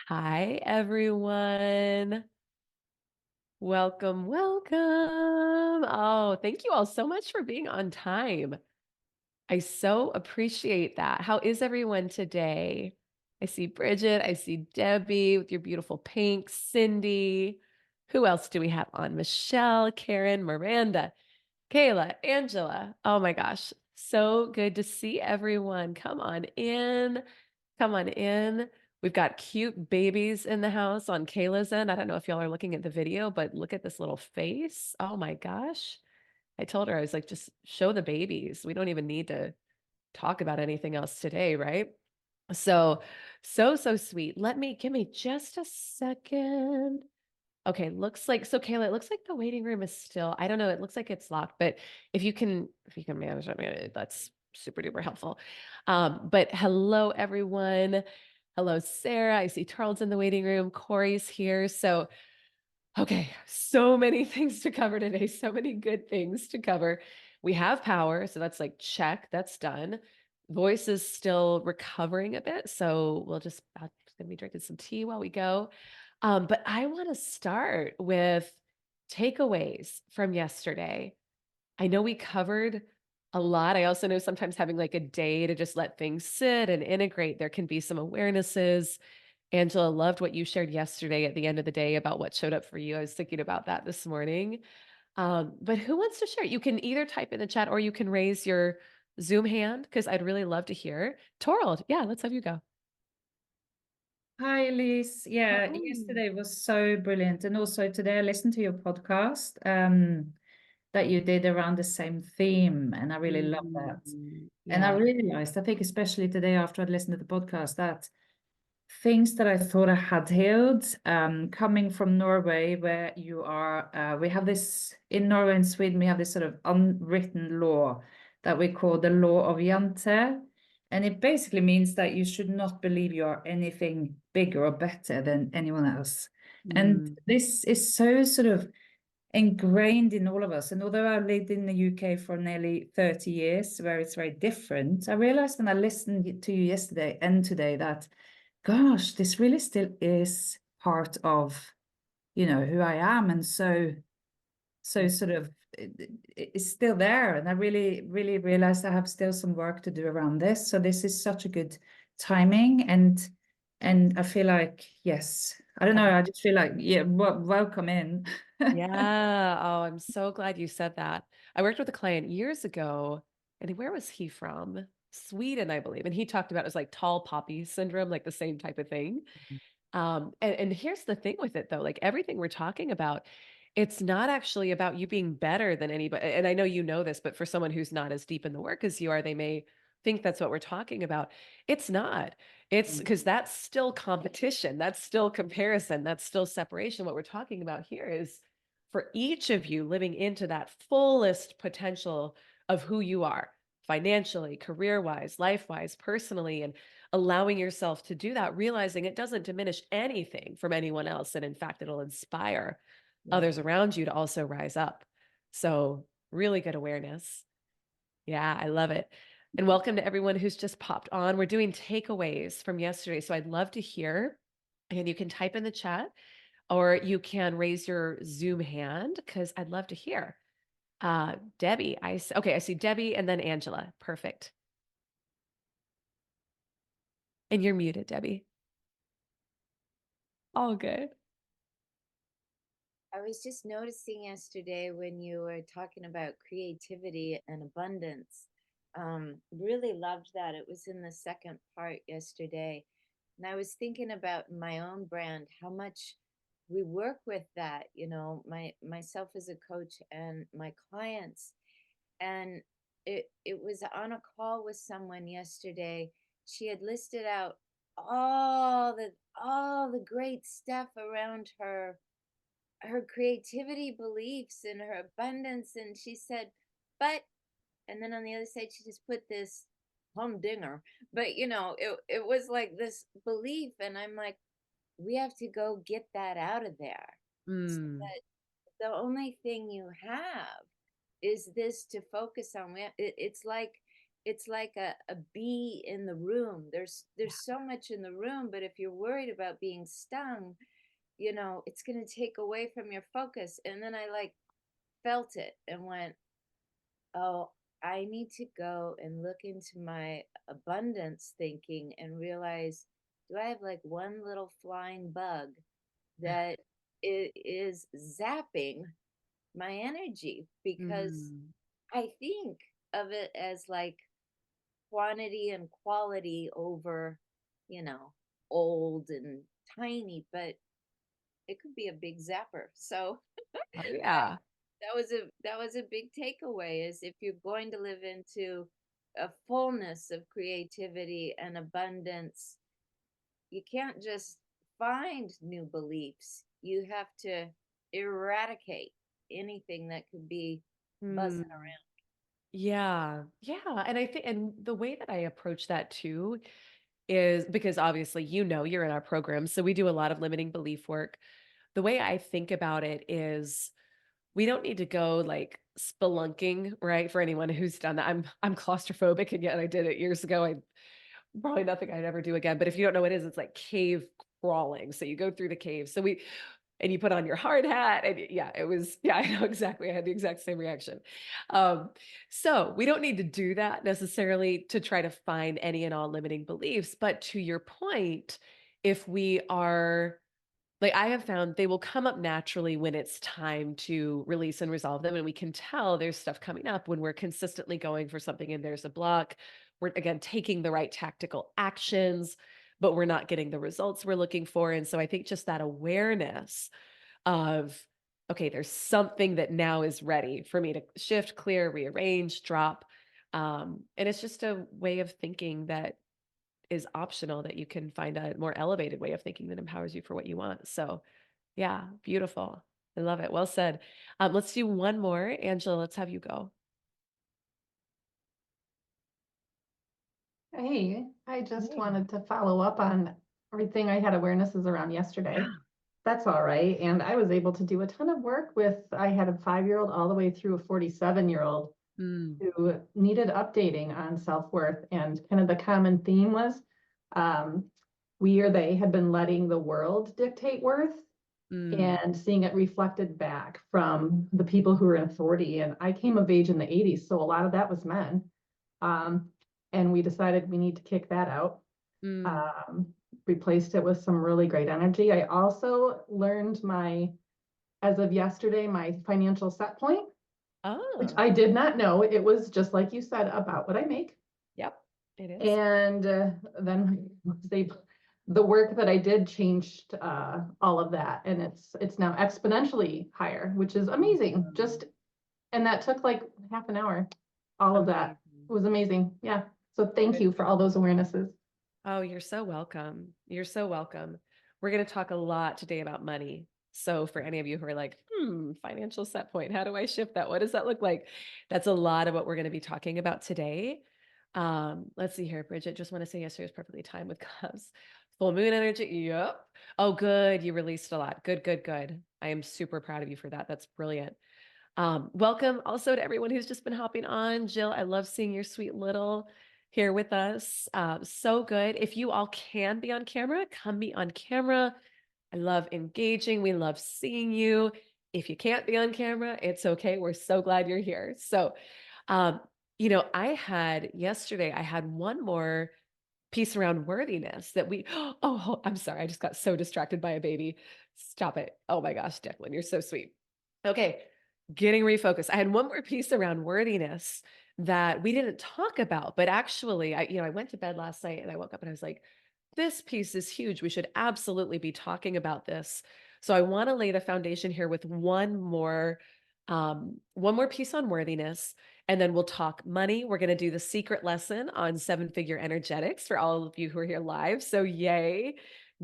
Hi, everyone. Welcome, welcome. Oh, thank you all so much for being on time. I so appreciate that. How is everyone today? I see Bridget, I see Debbie with your beautiful pink, Cindy. Who else do we have on? Michelle, Karen, Miranda, Kayla, Angela. Oh my gosh, so good to see everyone. Come on in. Come on in. We've got cute babies in the house on Kayla's end. I don't know if y'all are looking at the video, but look at this little face. Oh my gosh. I told her, I was like, just show the babies. We don't even need to talk about anything else today, right? So, so sweet. Give me just a second. Okay, looks like so Kayla, it looks like the waiting room is still, I don't know, it looks like it's locked, but if you can manage it, that's super duper helpful. But hello everyone. Hello, Sarah. I see Charles in the waiting room. Corey's here. So, okay, so many things to cover today, so many good things to cover. We have power, so that's like check, that's done. Voice is still recovering a bit, so I'm just gonna be drinking some tea while we go. But I want to start with takeaways from yesterday. I know we covered a lot. I also know sometimes having like a day to just let things sit and integrate, there can be some awarenesses. Angela, loved what you shared yesterday at the end of the day about what showed up for you. I was thinking about that this morning. But who wants to share? You can either type in the chat or you can raise your Zoom hand because I'd really love to hear. Torald, yeah, let's have you go. Hi, Elise. Yeah, Hi. yesterday was so brilliant. And also today I listened to your podcast that you did around the same theme, and I really love that. And I Yeah. realized, I think especially today after I'd listened to the podcast, that things that I thought I had healed, coming from Norway, where we have this, in Norway and Sweden, we have this sort of unwritten law that we call the law of Jante. And it basically means that you should not believe you are anything bigger or better than anyone else. And Mm, this is so sort of ingrained in all of us. And although I lived in the UK for nearly 30 years, where it's very different, I realized when I listened to you yesterday and today that, gosh, this really still is part of, who I am. And so sort of it's still there. And I really, really realized I have still some work to do around this. So this is such a good timing. And I feel like, yes, I don't know, I just feel like, yeah, welcome in. yeah. Oh, I'm so glad you said that. I worked with a client years ago, and where was he from? Sweden, I believe. And he talked about it was like tall poppy syndrome, like the same type of thing. And here's the thing with it though, like everything we're talking about, it's not actually about you being better than anybody. And I know you know this, but for someone who's not as deep in the work as you are, they may think that's what we're talking about. It's not. It's because that's still competition, that's still comparison, that's still separation. What we're talking about here is for each of you living into that fullest potential of who you are financially, career wise, life wise, personally, and allowing yourself to do that, realizing it doesn't diminish anything from anyone else. And in fact, it'll inspire Yeah. others around you to also rise up. So, really good awareness. Yeah, I love it. And welcome to everyone who's just popped on. We're doing takeaways from yesterday. So, I'd love to hear, and you can type in the chat or you can raise your Zoom hand because I'd love to hear. Debbie, okay, I see Debbie and then Angela. Perfect. And you're muted, Debbie. All good. I was just noticing yesterday when you were talking about creativity and abundance. Really loved that. It was in the second part yesterday. And I was thinking about my own brand, how much we work with that, myself as a coach and my clients. And it was on a call with someone yesterday. She had listed out all the great stuff around her creativity beliefs and her abundance, and she said, but, and then on the other side she just put this humdinger, but it was like this belief, and I'm like, we have to go get that out of there, so Mm, that the only thing you have is this to focus on. It's like it's like a bee in the room. There's so much in the room, but if you're worried about being stung, it's going to take away from your focus. And then I like felt it and went, oh, I need to go and look into my abundance thinking and realize, do I have like one little flying bug that it is zapping my energy? Because Mm. I think of it as like quantity and quality over, you know, old and tiny, but it could be a big zapper. So Oh, yeah. that was a big takeaway, is if you're going to live into a fullness of creativity and abundance, you can't just find new beliefs. You have to eradicate anything that could be buzzing Mm. Yeah. Yeah. And I think, and the way that I approach that too is because obviously, you're in our program. So we do a lot of limiting belief work. The way I think about it is we don't need to go like spelunking, right? For anyone who's done that. I'm claustrophobic and yet I did it years ago. I probably nothing I'd ever do again. But if you don't know what it is, it's like cave crawling. So you go through the cave. And you put on your hard hat and yeah, yeah, I know exactly. I had the exact same reaction. Um, so we don't need to do that necessarily to try to find any and all limiting beliefs. But to your point, if we are like, I have found they will come up naturally when it's time to release and resolve them. And we can tell there's stuff coming up when we're consistently going for something and there's a block. We're again taking the right tactical actions, but we're not getting the results we're looking for. And so I think just that awareness of, okay, there's something that now is ready for me to shift, clear, rearrange, drop. And it's just a way of thinking that is optional, that you can find a more elevated way of thinking that empowers you for what you want. So, yeah, beautiful. I love it. Well said. Let's do one more. Angela, let's have you go. Hey, I just Hey. wanted to follow up on everything I had awarenesses around yesterday. Yeah. That's all right. And I was able to do a ton of work with, I had a 5-year-old all the way through a 47-year-old Mm, who needed updating on self-worth. And kind of the common theme was um, we or they had been letting the world dictate worth mm, and seeing it reflected back from the people who were in authority. And I came of age in the 80s, so a lot of that was men. Um, and we decided we need to kick that out. mm. Um, Replaced it with some really great energy. I also learned as of yesterday, my financial set point, which Ah, I did not know. It was just like you said, about what I make. yep, it is. And then the work that I did changed all of that, and it's now exponentially higher, which is amazing. Awesome. And that took like half an hour. All of that Amazing. was amazing. Yeah. So thank Good you for all those job. awarenesses. Oh, you're so welcome. You're so welcome. We're going to talk a lot today about money. So, for any of you who are like, financial set point, how do I shift that? What does that look like? That's a lot of what we're going to be talking about today. Let's see here. Bridget, just want to say yesterday was perfectly timed with Cubs. Full moon energy. Yep. Oh, good. You released a lot. Good, good, good. I am super proud of you for that. That's brilliant. Welcome also to everyone who's just been hopping on. Jill, I love seeing your sweet little here with us. So good. If you all can be on camera, come be on camera. I love engaging. We love seeing you. If you can't be on camera, it's okay. We're so glad you're here. So, um, I had one more piece around worthiness that oh, I'm sorry. I just got so distracted by a baby. Stop it. Oh my gosh, Declan, you're so sweet. Okay, getting refocused. I had one more piece around worthiness that we didn't talk about, but actually, I went to bed last night and I woke up and I was like, this piece is huge. We should absolutely be talking about this. So I want to lay the foundation here with one more piece on worthiness, and then we'll talk money. We're going to do the secret lesson on 7-figure energetics for all of you who are here live. So yay,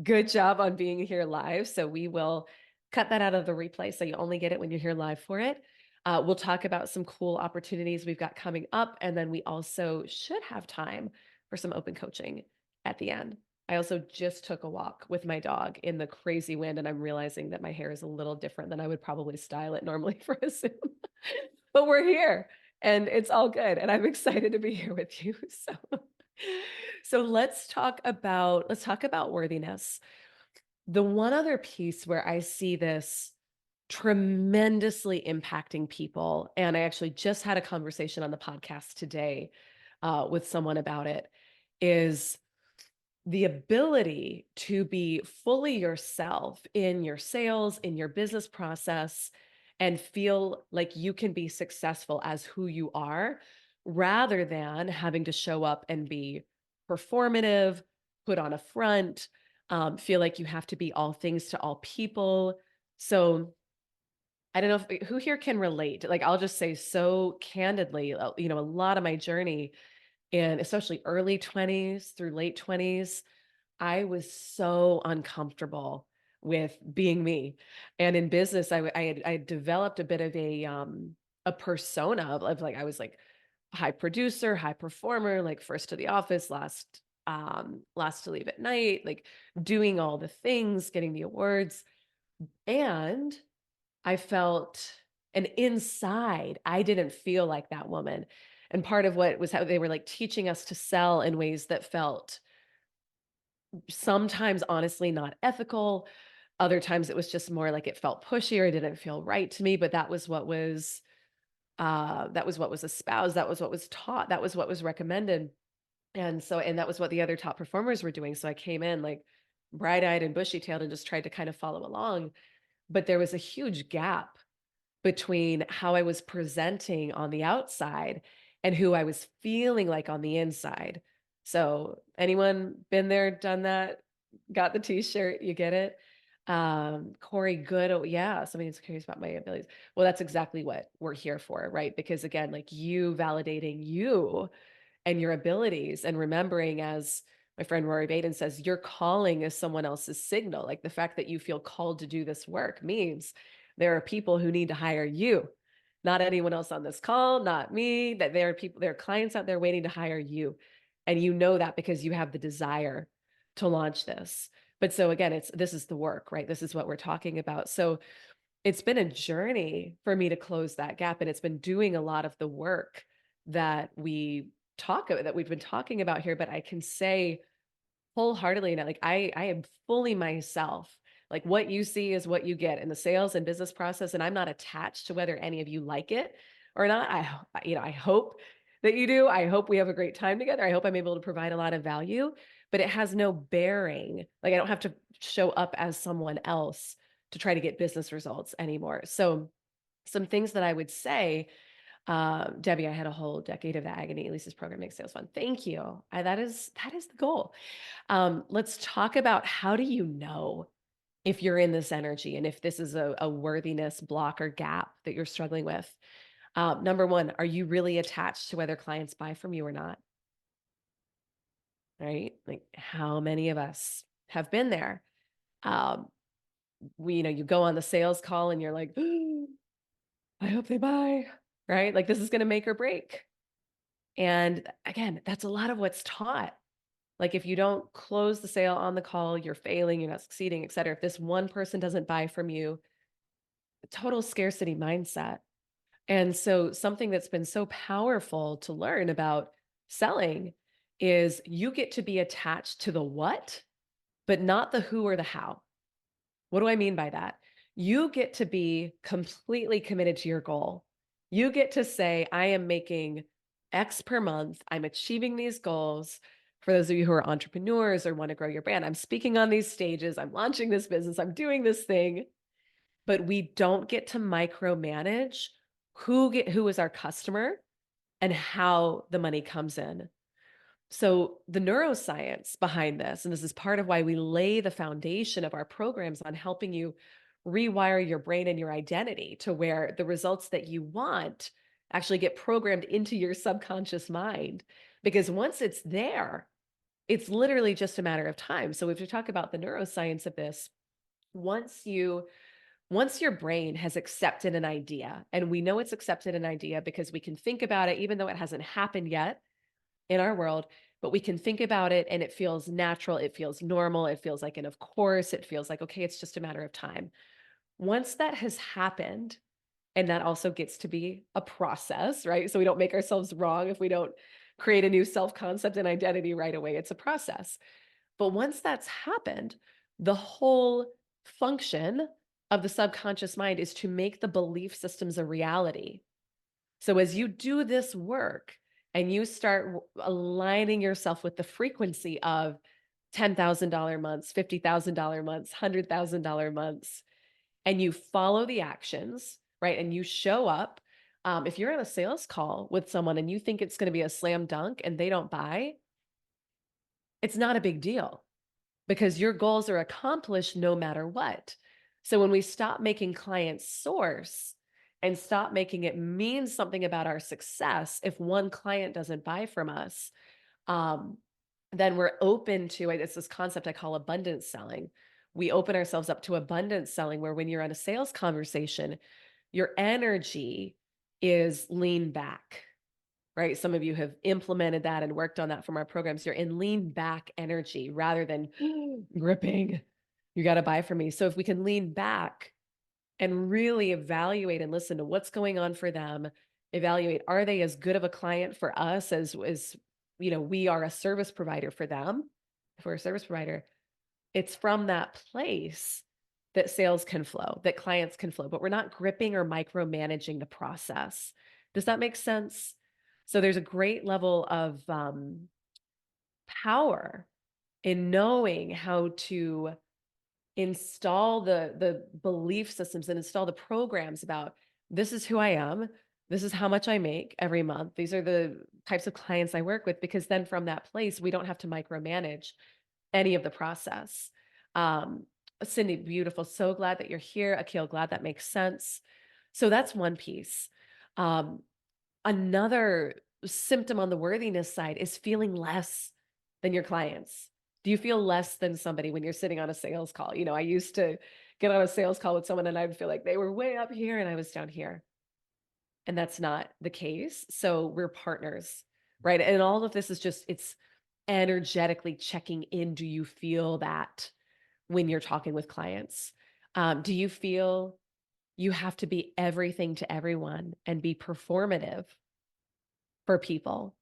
good job on being here live. So we will cut that out of the replay so you only get it when you're here live for it. We'll talk about some cool opportunities we've got coming up. And then we also should have time for some open coaching at the end. I also just took a walk with my dog in the crazy wind, and I'm realizing that my hair is a little different than I would probably style it normally for a Zoom. But we're here. and it's all good. And I'm excited to be here with you. So let's talk about worthiness. The one other piece where I see this tremendously impacting people, and I actually just had a conversation on the podcast today with someone about it, is the ability to be fully yourself in your sales, in your business process, and feel like you can be successful as who you are rather than having to show up and be performative, put on a front, feel like you have to be all things to all people. So I don't know if who here can relate. Like, I'll just say so candidly, a lot of my journey in especially early 20s through late 20s, I was so uncomfortable with being me. And in business, I had developed a bit of a persona of like, I was like high producer, high performer, like first to the office, last to leave at night, like doing all the things, getting the awards. And I felt, and inside, I didn't feel like that woman. And part of what was how they were like teaching us to sell in ways that felt sometimes honestly not ethical. Other times it was just more like it felt pushy or it didn't feel right to me. But that was what was espoused. That was what was taught. That was what was recommended. And that was what the other top performers were doing. So I came in like bright-eyed and bushy-tailed and just tried to kind of follow along. But there was a huge gap between how I was presenting on the outside and who I was feeling like on the inside. So anyone been there, done that, got the t-shirt, you get it? Corey, good. Oh, yeah. Somebody's curious about my abilities. Well, that's exactly what we're here for, right? Because again, like you validating you and your abilities and remembering, as my friend Rory Baden says, your calling is someone else's signal. Like the fact that you feel called to do this work means there are people who need to hire you, not anyone else on this call, not me, that there are clients out there waiting to hire you. And you know that because you have the desire to launch this. But so again, this is the work, right? This is what we're talking about. So it's been a journey for me to close that gap. And it's been doing a lot of the work that we've been talking about here. But I can say wholeheartedly now, like I am fully myself. Like what you see is what you get in the sales and business process. And I'm not attached to whether any of you like it or not. I hope that you do. I hope we have a great time together. I hope I'm able to provide a lot of value, but it has no bearing. Like I don't have to show up as someone else to try to get business results anymore. So some things that I would say, Debbie, I had a whole decade of the agony. Lisa's program makes sales fun. Thank you. That is the goal. Let's talk about, how do you know if you're in this energy and if this is a worthiness block or gap that you're struggling with? Number one, are you really attached to whether clients buy from you or not? Right? Like how many of us have been there? You go on the sales call and you're like, I hope they buy, right? Like this is going to make or break. And again, that's a lot of what's taught. Like if you don't close the sale on the call, you're failing, you're not succeeding, et cetera. If this one person doesn't buy from you, total scarcity mindset. And so something that's been so powerful to learn about selling is you get to be attached to the what, but not the who or the how. What do I mean by that? You get to be completely committed to your goal. You get to say, I am making X per month. I'm achieving these goals. For those of you who are entrepreneurs or want to grow your brand, I'm speaking on these stages. I'm launching this business. I'm doing this thing. But we don't get to micromanage who is our customer and how the money comes in. So the neuroscience behind this, and this is part of why we lay the foundation of our programs on helping you rewire your brain and your identity to where the results that you want actually get programmed into your subconscious mind. Because once it's there, it's literally just a matter of time. So if we talk about the neuroscience of this, once your brain has accepted an idea, and we know it's accepted an idea because we can think about it, even though it hasn't happened yet in our world, but we can think about it and it feels natural. It feels normal. It feels like, and of course, it feels like, okay, it's just a matter of time. Once that has happened, And that also gets to be a process, right? So we don't make ourselves wrong if we don't create a new self-concept and identity right away. It's a process. But once that's happened, the whole function of the subconscious mind is to make the belief systems a reality. So as you do this work and you start aligning yourself with the frequency of $10,000 months, $50,000 months, $100,000 months, and you follow the actions, right? And you show up. If you're on a sales call with someone and you think it's going to be a slam dunk and they don't buy, it's not a big deal because your goals are accomplished no matter what. So when we stop making clients source and stop making it mean something about our success, if one client doesn't buy from us, um, then we're open to it. It's this concept I call abundance selling. We open ourselves up to abundance selling, where when you're on a sales conversation, your energy is lean back, right? Some of you have implemented that and worked on that from our programs. You're in lean back energy rather than gripping. You got to buy from me. So if we can lean back and really evaluate and listen to what's going on for them, evaluate, are they as good of a client for us as we are a service provider for them? If we're a service provider, it's from that place that sales can flow, that clients can flow, but we're not gripping or micromanaging the process. Does that make sense? So there's a great level of power in knowing how to install the belief systems and install the programs about, this is who I am, this is how much I make every month, these are the types of clients I work with, because then from that place we don't have to micromanage any of the process. Cindy, beautiful. So glad that you're here. Akil, glad that makes sense. So that's one piece. Another symptom on the worthiness side is feeling less than your clients. Do you feel less than somebody when you're sitting on a sales call? I used to get on a sales call with someone and I'd feel like they were way up here and I was down here. And that's not the case. So we're partners, right? And all of this is just, it's energetically checking in. Do you feel that when you're talking with clients? Do you feel you have to be everything to everyone and be performative for people?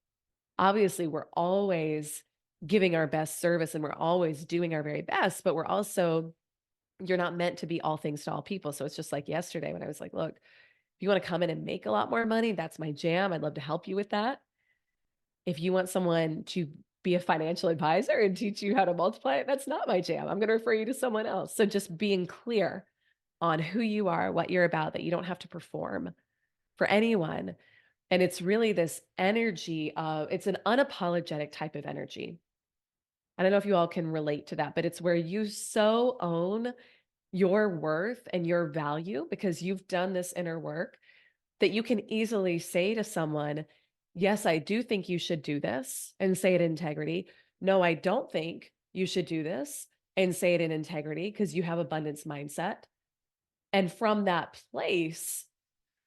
Obviously, we're always giving our best service and we're always doing our very best, but you're not meant to be all things to all people. So it's just like yesterday when I was like, look, if you want to come in and make a lot more money, that's my jam. I'd love to help you with that. If you want someone to be a financial advisor and teach you how to multiply it, that's not my jam. I'm going to refer you to someone else. So just being clear on who you are, what you're about, that you don't have to perform for anyone. And it's really this energy it's an unapologetic type of energy. I don't know if you all can relate to that, but it's where you so own your worth and your value because you've done this inner work that you can easily say to someone, yes, I do think you should do this, and say it in integrity. No, I don't think you should do this, and say it in integrity, because you have abundance mindset. And from that place,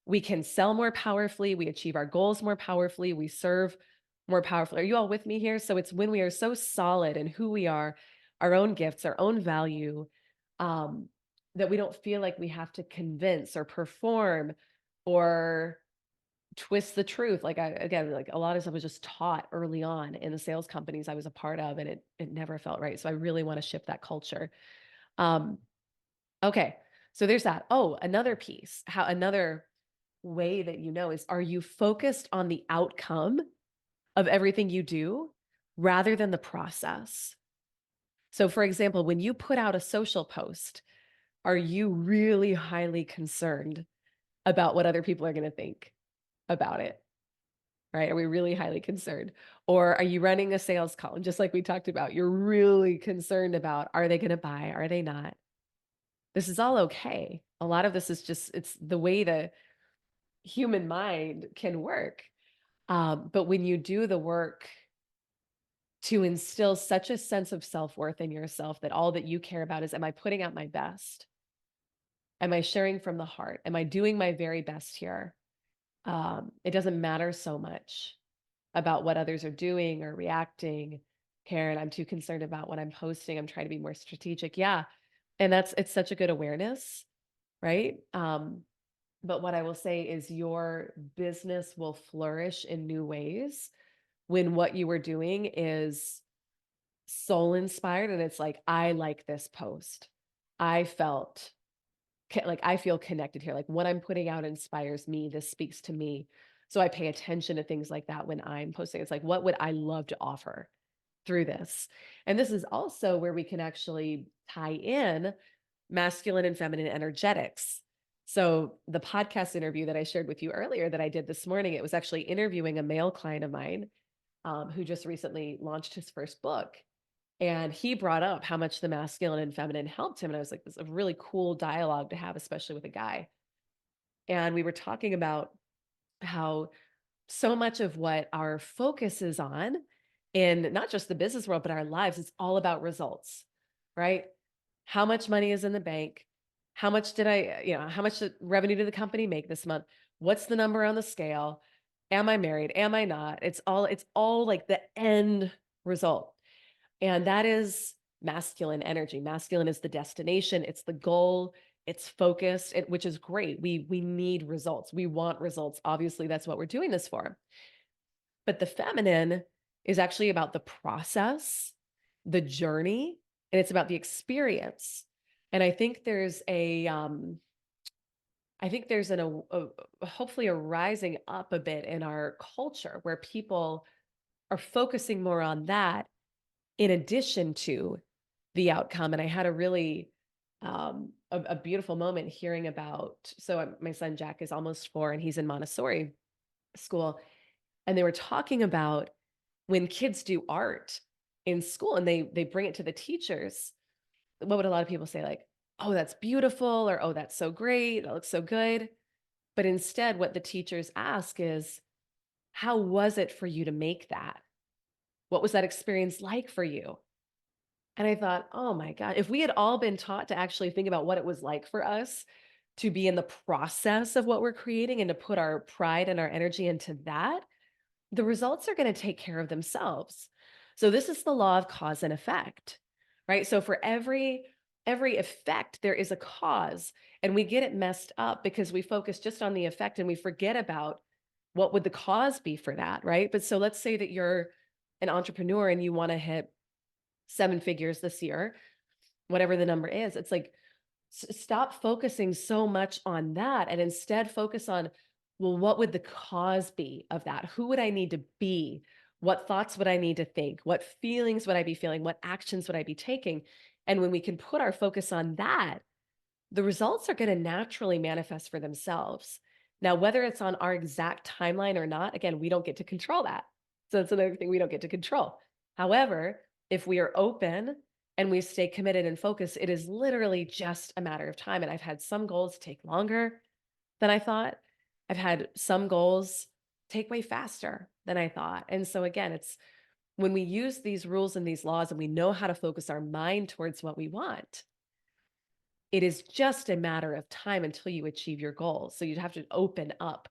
we can sell more powerfully, we achieve our goals more powerfully, we serve more powerfully. Are you all with me here? So it's when we are so solid in who we are, our own gifts, our own value, that we don't feel like we have to convince or perform or twist the truth. Like like a lot of stuff was just taught early on in the sales companies I was a part of, and it never felt right. So I really want to shift that culture. Okay. So there's that. Oh, another piece, another way that is, are you focused on the outcome of everything you do rather than the process? So for example, when you put out a social post, are you really highly concerned about what other people are going to think about it? Right? Are we really highly concerned? Or are you running a sales call? And just like we talked about, you're really concerned about, are they going to buy? Are they not? This is all okay. A lot of this is just, it's the way the human mind can work. But when you do the work to instill such a sense of self-worth in yourself that all that you care about is, am I putting out my best? Am I sharing from the heart? Am I doing my very best here? It doesn't matter so much about what others are doing or reacting. Karen, I'm too concerned about what I'm posting. I'm trying to be more strategic. Yeah. And it's such a good awareness, right? But what I will say is your business will flourish in new ways when what you were doing is soul inspired and it's like, I like this post. I felt like I feel connected here. Like what I'm putting out inspires me. This speaks to me. So I pay attention to things like that when I'm posting. It's like, what would I love to offer through this? And this is also where we can actually tie in masculine and feminine energetics. So the podcast interview that I shared with you earlier that I did this morning, it was actually interviewing a male client of mine who just recently launched his first book. And he brought up how much the masculine and feminine helped him. And I was like, this is a really cool dialogue to have, especially with a guy. And we were talking about how so much of what our focus is on in not just the business world, but our lives, it's all about results, right? How much money is in the bank? How much did how much revenue did the company make this month? What's the number on the scale? Am I married? Am I not? It's all like the end result. And that is masculine energy. Masculine is the destination, it's the goal, it's focused, which is great. We need results. We want results. Obviously, that's what we're doing this for. But the feminine is actually about the process, the journey, and it's about the experience. And I think there's hopefully a rising up a bit in our culture where people are focusing more on that in addition to the outcome. And I had a really a beautiful moment hearing about, my son Jack is almost 4 and he's in Montessori school. And they were talking about when kids do art in school and they bring it to the teachers, what would a lot of people say? Like, oh, that's beautiful, or oh, that's so great, that looks so good. But instead, what the teachers ask is, how was it for you to make that? What was that experience like for you? And I thought, oh my God, if we had all been taught to actually think about what it was like for us to be in the process of what we're creating and to put our pride and our energy into that, the results are going to take care of themselves. So this is the law of cause and effect, right? So for every effect, there is a cause, and we get it messed up because we focus just on the effect and we forget about what would the cause be for that, right? But so let's say that you're an entrepreneur and you want to hit 7 figures this year, whatever the number is. It's like, stop focusing so much on that and instead focus on, well, what would the cause be of that? Who would I need to be? What thoughts would I need to think? What feelings would I be feeling? What actions would I be taking? And when we can put our focus on that, the results are going to naturally manifest for themselves. Now, whether it's on our exact timeline or not, again, we don't get to control that. So that's another thing we don't get to control. However, if we are open and we stay committed and focused, it is literally just a matter of time. And I've had some goals take longer than I thought. I've had some goals take way faster than I thought. And so again, it's when we use these rules and these laws and we know how to focus our mind towards what we want, it is just a matter of time until you achieve your goals. So you'd have to open up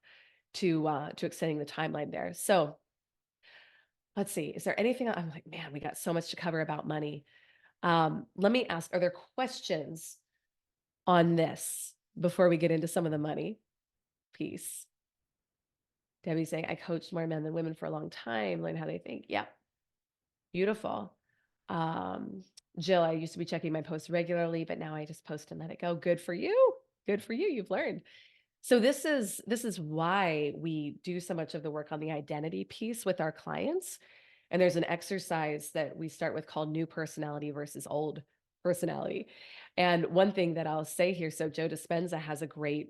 to extending the timeline there. So let's see, is there anything I'm like, man, we got so much to cover about money. Let me ask, are there questions on this before we get into some of the money piece? Debbie's saying, I coached more men than women for a long time, learn how they think. Yeah. Beautiful. Jill, I used to be checking my posts regularly, but now I just post and let it go. Good for you. Good for you. You've learned. So this is why we do so much of the work on the identity piece with our clients. And there's an exercise that we start with called new personality versus old personality. And one thing that I'll say here, so Joe Dispenza has a great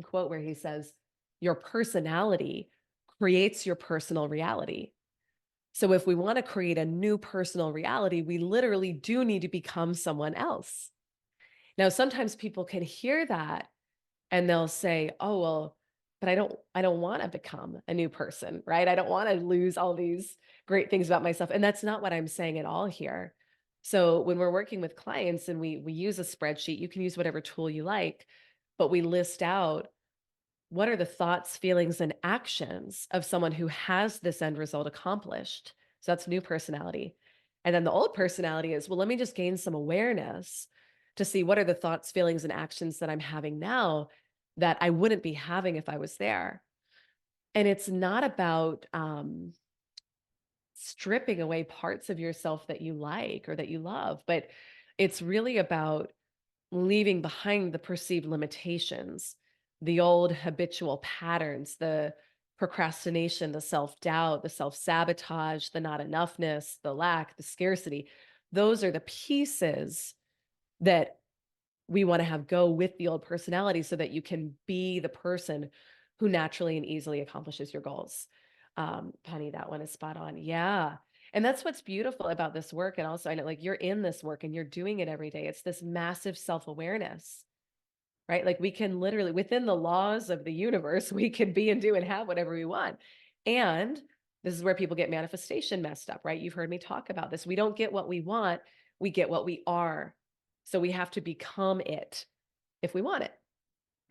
quote where he says, your personality creates your personal reality. So if we want to create a new personal reality, we literally do need to become someone else. Now, sometimes people can hear that and they'll say, oh, well, but I don't want to become a new person, right? I don't want to lose all these great things about myself. And that's not what I'm saying at all here. So when we're working with clients and we use a spreadsheet, you can use whatever tool you like, but we list out what are the thoughts, feelings, and actions of someone who has this end result accomplished. So that's new personality. And then the old personality is, well, let me just gain some awareness to see what are the thoughts, feelings, and actions that I'm having now that I wouldn't be having if I was there. And it's not about stripping away parts of yourself that you like or that you love, but it's really about leaving behind the perceived limitations, the old habitual patterns, the procrastination, the self-doubt, the self-sabotage, the not enoughness, the lack, the scarcity. Those are the pieces that we want to have go with the old personality so that you can be the person who naturally and easily accomplishes your goals. Penny, that one is spot on. Yeah. And that's what's beautiful about this work. And also, I know like you're in this work and you're doing it every day. It's this massive self-awareness, right? Like we can literally, within the laws of the universe, we can be and do and have whatever we want. And this is where people get manifestation messed up, right? You've heard me talk about this. We don't get what we want, we get what we are. So we have to become it if we want it,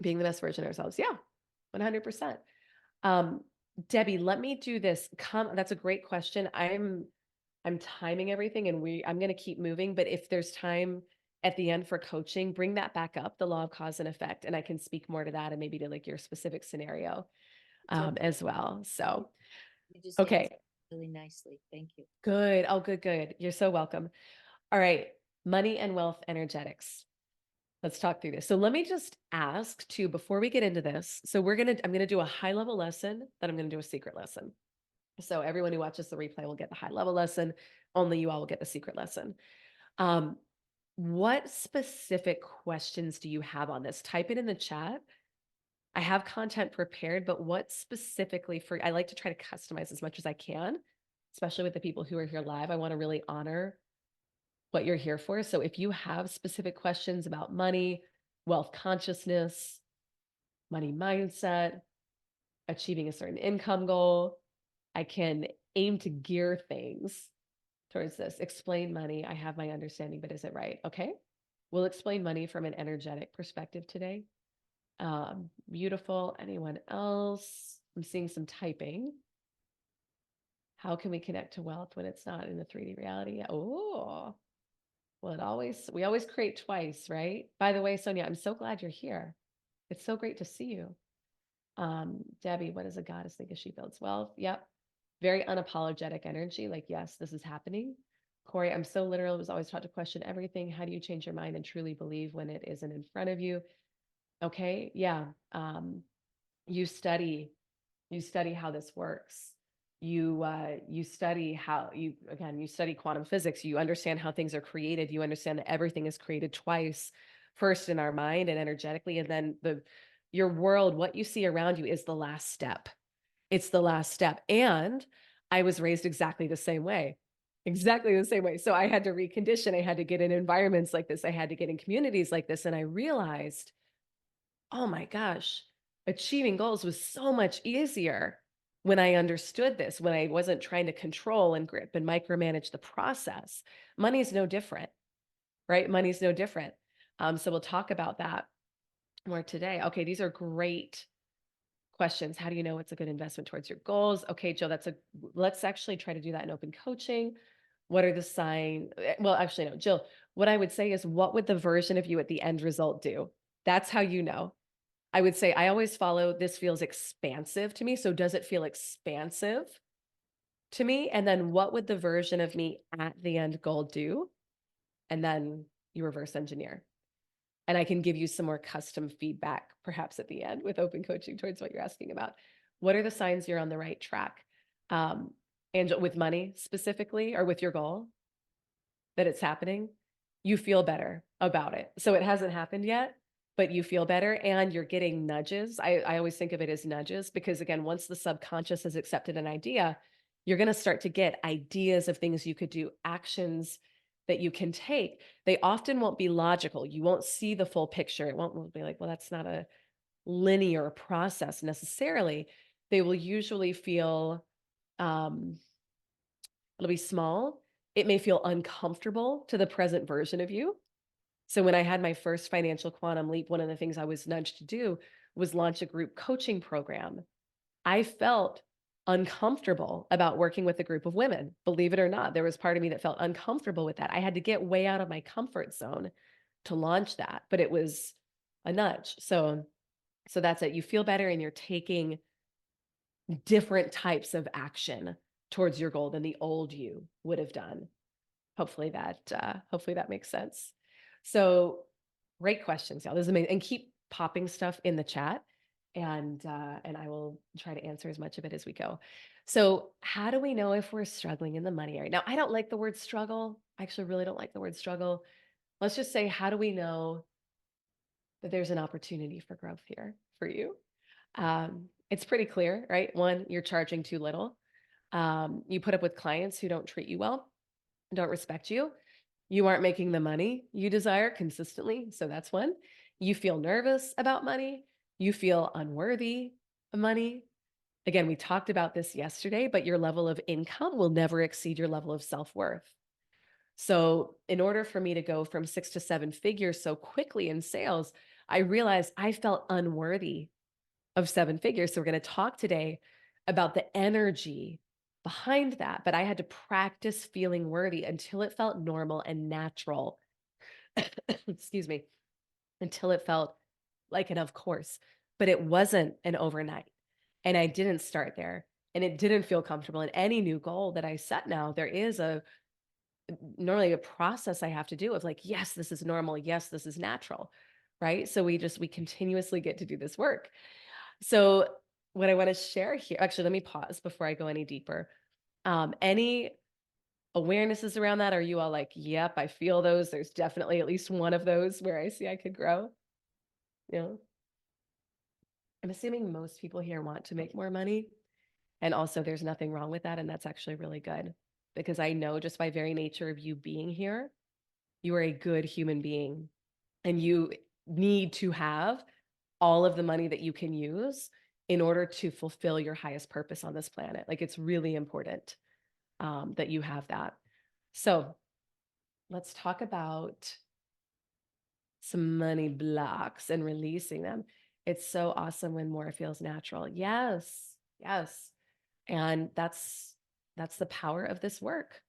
being the best version of ourselves. Yeah, 100%. Debbie, let me do this. That's a great question. I'm timing everything and I'm going to keep moving, but if there's time at the end for coaching, bring that back up, the law of cause and effect, and I can speak more to that and maybe to like your specific scenario as well. So, you just okay. answered really nicely. Thank you. Good. Oh, good, good. You're so welcome. All right. Money and wealth energetics. Let's talk through this. So let me just ask too, before we get into this. So I'm going to do a high level lesson, then I'm going to do a secret lesson. So everyone who watches the replay will get the high level lesson. Only you all will get the secret lesson. What specific questions do you have on this? Type it in the chat. I have content prepared, but what specifically I like to try to customize as much as I can, especially with the people who are here live. I want to really honor what you're here for. So if you have specific questions about money, wealth consciousness, money mindset, achieving a certain income goal, I can aim to gear things towards this. Explain money. I have my understanding, but is it right? Okay. We'll explain money from an energetic perspective today. Beautiful. Anyone else? I'm seeing some typing. How can we connect to wealth when it's not in the 3D reality? Oh, well, we always create twice, right? By the way, Sonia, I'm so glad you're here. It's so great to see you. Debbie, what does a goddess think as she builds wealth? Yep. Very unapologetic energy. Like, yes, this is happening. Corey, I'm so literal. Was always taught to question everything. How do you change your mind and truly believe when it isn't in front of you? Okay. Yeah. You study how this works. You study how you study quantum physics. You understand how things are created. You understand that everything is created twice, first in our mind and energetically, and then your world, what you see around you is the last step. It's the last step. And I was raised exactly the same way. Exactly the same way. So I had to recondition. I had to get in environments like this. I had to get in communities like this. And I realized, oh my gosh, achieving goals was so much easier when I understood this, when I wasn't trying to control and grip and micromanage the process. Money is no different, right? Money's no different. So we'll talk about that more today. Okay, these are great questions. How do you know it's a good investment towards your goals? Okay, Jill, let's actually try to do that in open coaching. What are the signs? Well, actually, no, Jill, what I would say is, what would the version of you at the end result do? That's how you know. I would say I always follow, this feels expansive to me. So does it feel expansive to me? And then what would the version of me at the end goal do? And then you reverse engineer. And I can give you some more custom feedback, perhaps at the end with open coaching towards what you're asking about. What are the signs you're on the right track? Angel, with money specifically, or with your goal, that it's happening, you feel better about it. So it hasn't happened yet, but you feel better and you're getting nudges. I always think of it as nudges because, again, once the subconscious has accepted an idea, you're going to start to get ideas of things you could do, actions that you can take. They often won't be logical. You won't see the full picture. It won't be like, well, that's not a linear process necessarily. They will usually feel, it'll be small. It may feel uncomfortable to the present version of you. So when I had my first financial quantum leap, one of the things I was nudged to do was launch a group coaching program. I felt uncomfortable about working with a group of women. Believe it or not, there was part of me that felt uncomfortable with that. I had to get way out of my comfort zone to launch that, but it was a nudge. So So that's it. You feel better and you're taking different types of action towards your goal than the old you would have done. Hopefully that makes sense. So great questions, y'all. This is amazing. And keep popping stuff in the chat, and I will try to answer as much of it as we go. So how do we know if we're struggling in the money area? Now, I don't like the word struggle. I actually really don't like the word struggle. Let's just say, how do we know that there's an opportunity for growth here for you? It's pretty clear, right? One, you're charging too little. You put up with clients who don't treat you well, don't respect you. You aren't making the money you desire consistently. So that's one. You feel nervous about money. You feel unworthy of money. Again, we talked about this yesterday, but your level of income will never exceed your level of self-worth. So in order for me to go from 6 to 7 figures so quickly in sales, I realized I felt unworthy of 7 figures. So we're going to talk today about the energy behind that. But I had to practice feeling worthy until it felt normal and natural. Excuse me. Until it felt like an of course. But it wasn't an overnight. And I didn't start there. And it didn't feel comfortable. In any new goal that I set now, there is normally a process I have to do of like, yes, this is normal. Yes, this is natural. Right. So we continuously get to do this work. So what I want to share here, actually, let me pause before I go any deeper. Any awarenesses around that? Are you all like, yep, I feel those. There's definitely at least one of those where I see I could grow. You know, I'm assuming most people here want to make more money. And also there's nothing wrong with that. And that's actually really good because I know just by very nature of you being here, you are a good human being and you need to have all of the money that you can use in order to fulfill your highest purpose on this planet. Like it's really important that you have that. So let's talk about some money blocks and releasing them. It's so awesome when more feels natural. Yes, yes. And that's the power of this work.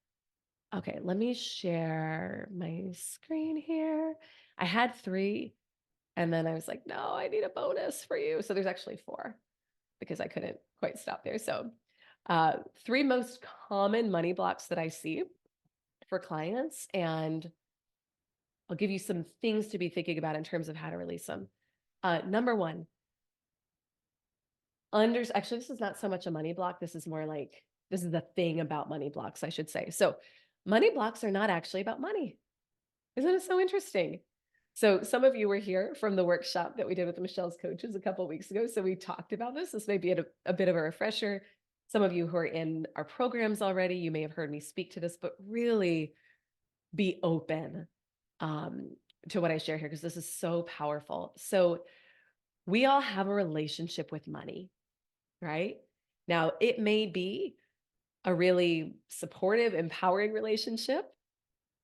Okay, let me share my screen here. I had 3, and then I was like, no, I need a bonus for you. So there's actually 4 because I couldn't quite stop there. So 3 most common money blocks that I see for clients, and I'll give you some things to be thinking about in terms of how to release them. Number 1, actually, this is not so much a money block. This is more like, this is the thing about money blocks, I should say. So money blocks are not actually about money. Isn't it so interesting? So some of you were here from the workshop that we did with Michelle's coaches a couple of weeks ago. So we talked about this. This may be a bit of a refresher. Some of you who are in our programs already, you may have heard me speak to this, but really be open to what I share here because this is so powerful. So we all have a relationship with money, right? Now, it may be a really supportive, empowering relationship.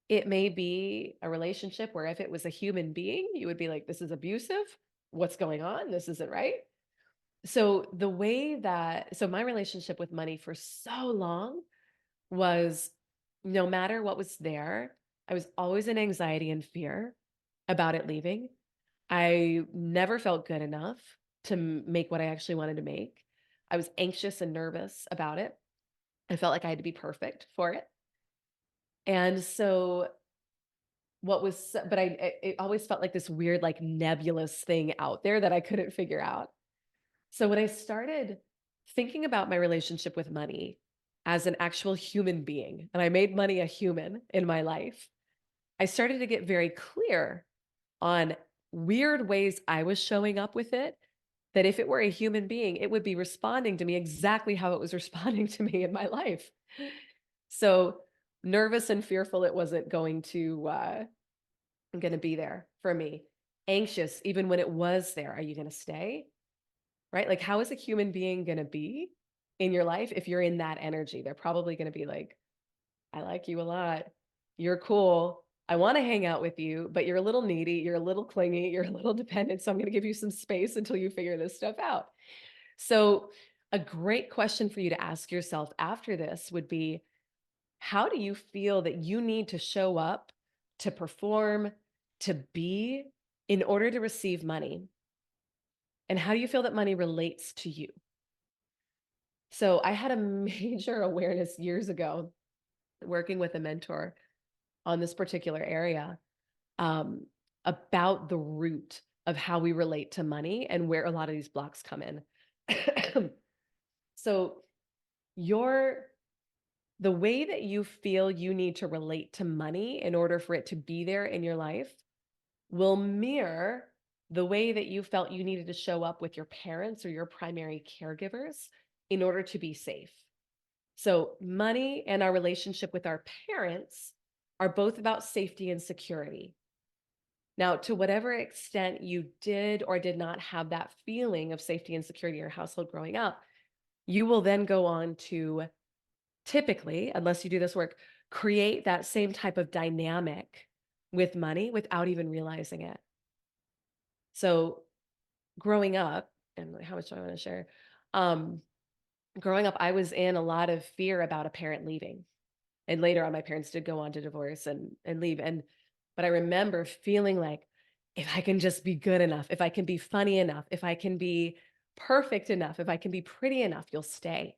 It may be a relationship where if it was a human being, you would be like, this is abusive. What's going on? This isn't right. So my relationship with money for so long was no matter what was there, I was always in anxiety and fear about it leaving. I never felt good enough to make what I actually wanted to make. I was anxious and nervous about it. I felt like I had to be perfect for it. And so it always felt like this weird, like nebulous thing out there that I couldn't figure out. So when I started thinking about my relationship with money as an actual human being, and I made money a human in my life, I started to get very clear on weird ways I was showing up with it, that if it were a human being, it would be responding to me exactly how it was responding to me in my life. So nervous and fearful, it wasn't going to be there for me. Anxious, even when it was there, are you going to stay? Right? Like, how is a human being going to be in your life if you're in that energy? They're probably going to be like, I like you a lot. You're cool. I want to hang out with you, but you're a little needy. You're a little clingy. You're a little dependent. So I'm going to give you some space until you figure this stuff out. So a great question for you to ask yourself after this would be, how do you feel that you need to show up, to perform, to be in order to receive money? And how do you feel that money relates to you? So I had a major awareness years ago working with a mentor on this particular area, um, about the root of how we relate to money and where a lot of these blocks come in. So the way that you feel you need to relate to money in order for it to be there in your life will mirror the way that you felt you needed to show up with your parents or your primary caregivers in order to be safe. So money and our relationship with our parents are both about safety and security. Now, to whatever extent you did or did not have that feeling of safety and security in your household growing up, you will then go on to typically, unless you do this work, create that same type of dynamic with money without even realizing it. So growing up, and how much do I want to share? Growing up, I was in a lot of fear about a parent leaving. And later on, my parents did go on to divorce and leave. But I remember feeling like, if I can just be good enough, if I can be funny enough, if I can be perfect enough, if I can be pretty enough, you'll stay.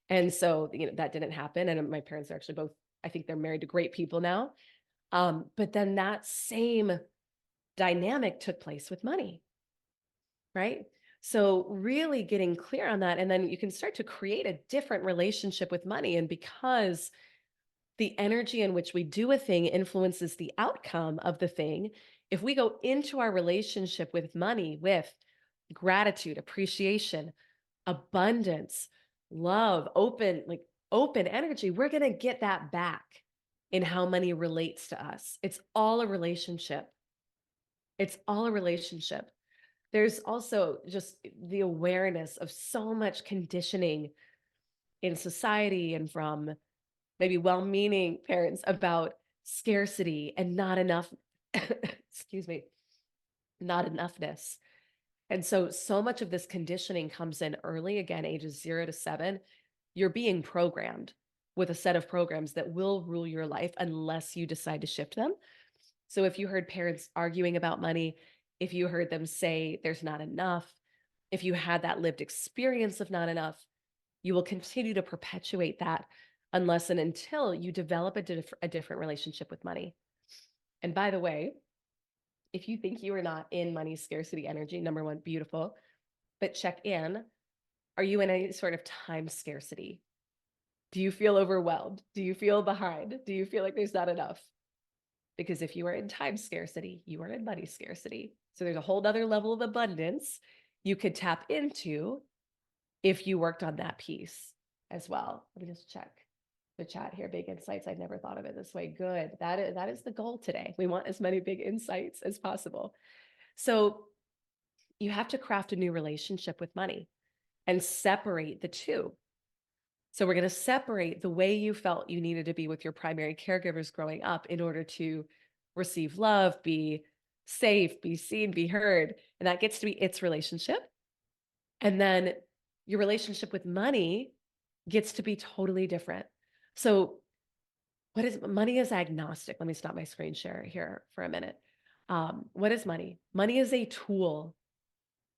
And so, that didn't happen. And my parents are actually both, I think they're married to great people now. But then that same dynamic took place with money, right? So really getting clear on that. And then you can start to create a different relationship with money. And because the energy in which we do a thing influences the outcome of the thing, if we go into our relationship with money with gratitude, appreciation, abundance, love, open energy, we're going to get that back in how money relates to us. It's all a relationship. It's all a relationship. There's also just the awareness of so much conditioning in society and from maybe well-meaning parents about scarcity and not enough, excuse me, not enoughness. And so much of this conditioning comes in early, again, ages 0 to 7. You're being programmed with a set of programs that will rule your life unless you decide to shift them. So if you heard parents arguing about money, if you heard them say there's not enough, if you had that lived experience of not enough, you will continue to perpetuate that unless and until you develop a different relationship with money. And by the way, if you think you are not in money scarcity energy, number one, beautiful, but check in. Are you in any sort of time scarcity? Do you feel overwhelmed? Do you feel behind? Do you feel like there's not enough? Because if you are in time scarcity, you are in money scarcity. So there's a whole other level of abundance you could tap into if you worked on that piece as well. Let me just check the chat here. Big insights. I never thought of it this way. Good. That is the goal today. We want as many big insights as possible. So you have to craft a new relationship with money and separate the two. So we're going to separate the way you felt you needed to be with your primary caregivers growing up in order to receive love, be safe, be seen, be heard. And that gets to be its relationship. And then your relationship with money gets to be totally different. So money is agnostic. Let me stop my screen share here for a minute. What is money? Money is a tool.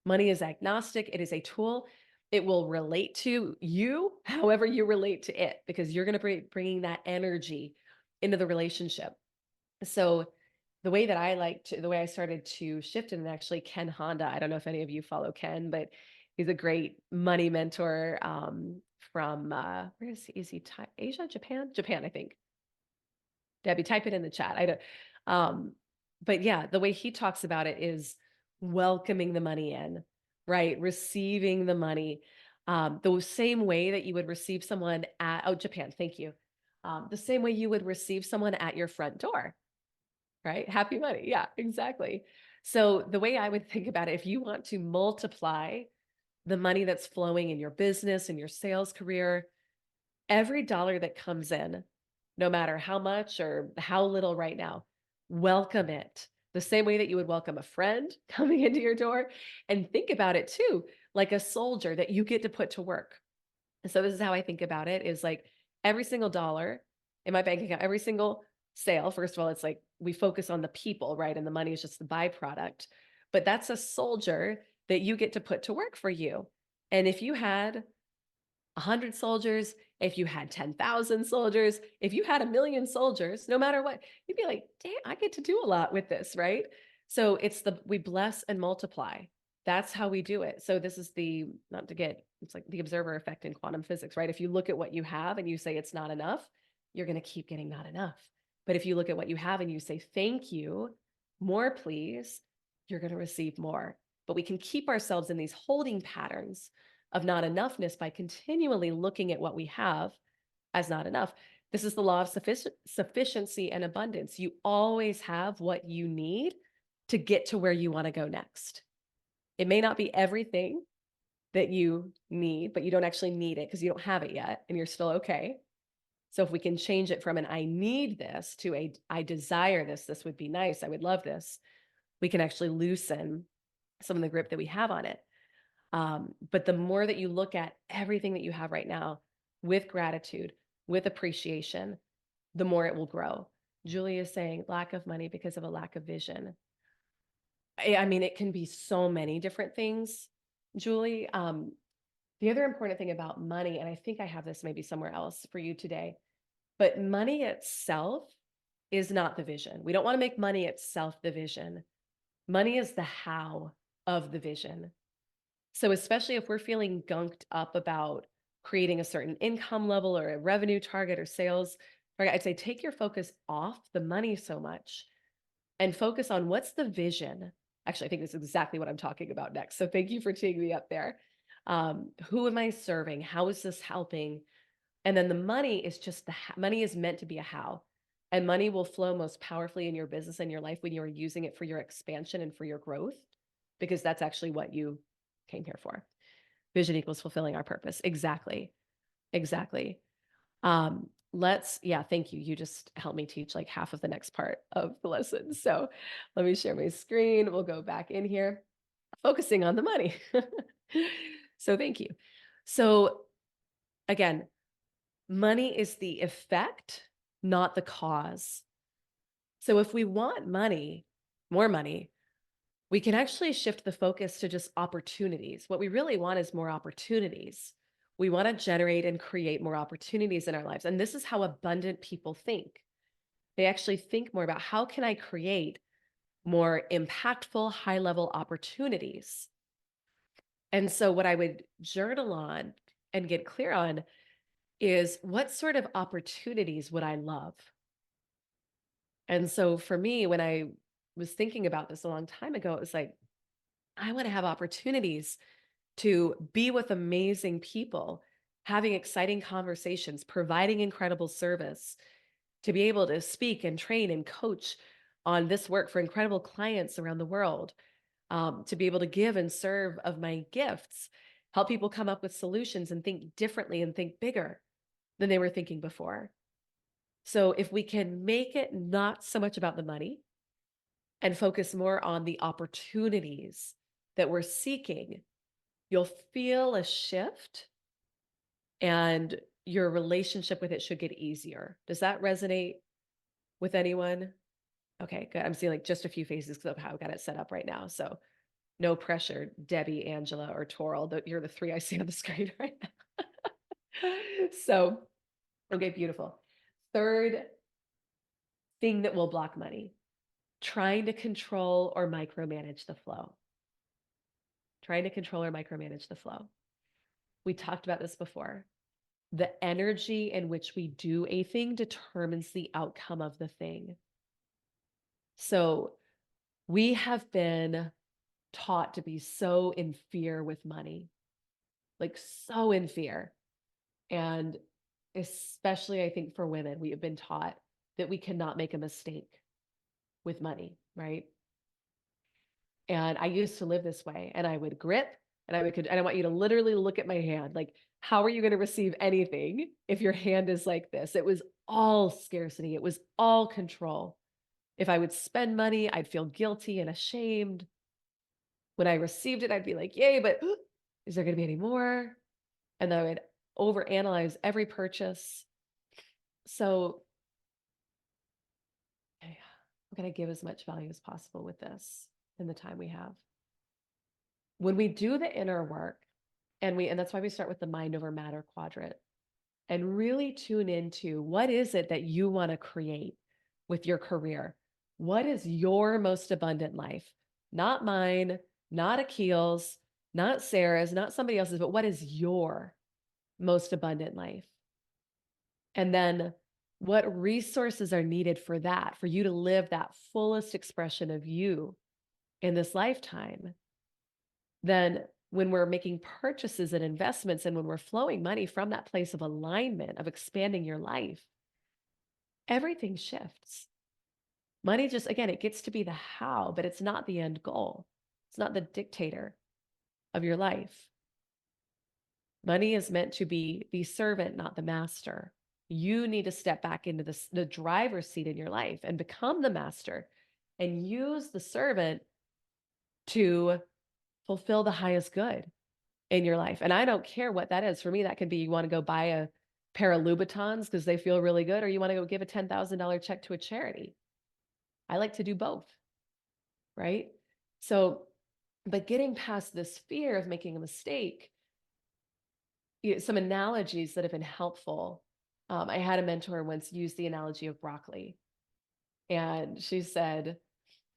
Money is agnostic. It is a tool. It will relate to you however you relate to it, because you're going to be bringing that energy into the relationship. So the way I started to shift it, and actually Ken Honda, I don't know if any of you follow Ken, but he's a great money mentor from, where is he? Asia, Japan, I think. Debbie, type it in the chat. I don't, but yeah, the way he talks about it is welcoming the money in, right? Receiving the money, the same way that you would receive someone Japan, thank you. The same way you would receive someone at your front door, right? Happy money. Yeah, exactly. So the way I would think about it, if you want to multiply the money that's flowing in your business and your sales career, every dollar that comes in, no matter how much or how little right now, welcome it the same way that you would welcome a friend coming into your door. And think about it too, like a soldier that you get to put to work. And so this is how I think about it, is like every single dollar in my bank account, every single sale, first of all, it's like we focus on the people, right? And the money is just the byproduct. But that's a soldier that you get to put to work for you. And if you had 100 soldiers, if you had 10,000 soldiers, if you had 1,000,000 soldiers, no matter what, you'd be like, damn, I get to do a lot with this, right? So we bless and multiply. That's how we do it. So this is it's like the observer effect in quantum physics, right? If you look at what you have and you say it's not enough, you're going to keep getting not enough. But if you look at what you have and you say, thank you, more please, you're going to receive more. But we can keep ourselves in these holding patterns of not enoughness by continually looking at what we have as not enough. This is the law of sufficiency and abundance. You always have what you need to get to where you want to go next. It may not be everything that you need, but you don't actually need it because you don't have it yet and you're still okay. So if we can change it from an I need this to a I desire this, this would be nice, I would love this, we can actually loosen some of the grip that we have on it. But the more that you look at everything that you have right now with gratitude, with appreciation, the more it will grow. Julie is saying lack of money because of a lack of vision. I mean, it can be so many different things, Julie. The other important thing about money, and I think I have this maybe somewhere else for you today, but money itself is not the vision. We don't want to make money itself the vision. Money is the how of the vision. So especially if we're feeling gunked up about creating a certain income level or a revenue target or sales, right, I'd say take your focus off the money so much and focus on what's the vision. Actually, I think this is exactly what I'm talking about next. So thank you for taking me up there. Who am I serving? How is this helping? And then the money is just money is meant to be a how. And money will flow most powerfully in your business and your life when you're using it for your expansion and for your growth, because that's actually what you came here for. Vision equals fulfilling our purpose. Exactly. Exactly. Thank you. You just helped me teach like half of the next part of the lesson. So let me share my screen. We'll go back in here, focusing on the money. So thank you. So again, money is the effect, not the cause. So if we want money, more money, we can actually shift the focus to just opportunities. What we really want is more opportunities. We want to generate and create more opportunities in our lives. And this is how abundant people think. They actually think more about how can I create more impactful, high-level opportunities. And so what I would journal on and get clear on is what sort of opportunities would I love? And so for me, when I was thinking about this a long time ago, it was like, I want to have opportunities to be with amazing people, having exciting conversations, providing incredible service, to be able to speak and train and coach on this work for incredible clients around the world, to be able to give and serve of my gifts, help people come up with solutions and think differently and think bigger than they were thinking before. So if we can make it not so much about the money and focus more on the opportunities that we're seeking, you'll feel a shift and your relationship with it should get easier. Does that resonate with anyone? Okay, good. I'm seeing like just a few faces because of how I've got it set up right now. So no pressure, Debbie, Angela, or Toral. You're the three I see on the screen right now. So, okay, beautiful. Third thing that will block money, trying to control or micromanage the flow. Trying to control or micromanage the flow. We talked about this before. The energy in which we do a thing determines the outcome of the thing. So we have been taught to be so in fear with money, like so in fear. And especially, I think for women, we have been taught that we cannot make a mistake with money, right? And I used to live this way, and I would grip and I want you to literally look at my hand. Like, how are you going to receive anything if your hand is like this? It was all scarcity. It was all control. If I would spend money, I'd feel guilty and ashamed. When I received it, I'd be like, yay, but is there going to be any more? And then I would overanalyze every purchase. So I'm going to give as much value as possible with this in the time we have. when we do the inner work, and that's why we start with the mind over matter quadrant, and really tune into what is it that you want to create with your career? What is your most abundant life? Not mine, not Akil's, not Sarah's, not somebody else's, but what is your most abundant life? And then what resources are needed for that, for you to live that fullest expression of you in this lifetime? Then when we're making purchases and investments and when we're flowing money from that place of alignment, of expanding your life, everything shifts. Money just, again, it gets to be the how, but it's not the end goal. It's not the dictator of your life. Money is meant to be the servant, not the master. You need to step back into the driver's seat in your life and become the master and use the servant to fulfill the highest good in your life. And I don't care what that is. For me, that could be you want to go buy a pair of Louboutins because they feel really good, or you want to go give a $10,000 check to a charity. I like to do both, right? So, but getting past this fear of making a mistake, some analogies that have been helpful. I had a mentor once use the analogy of broccoli. And she said,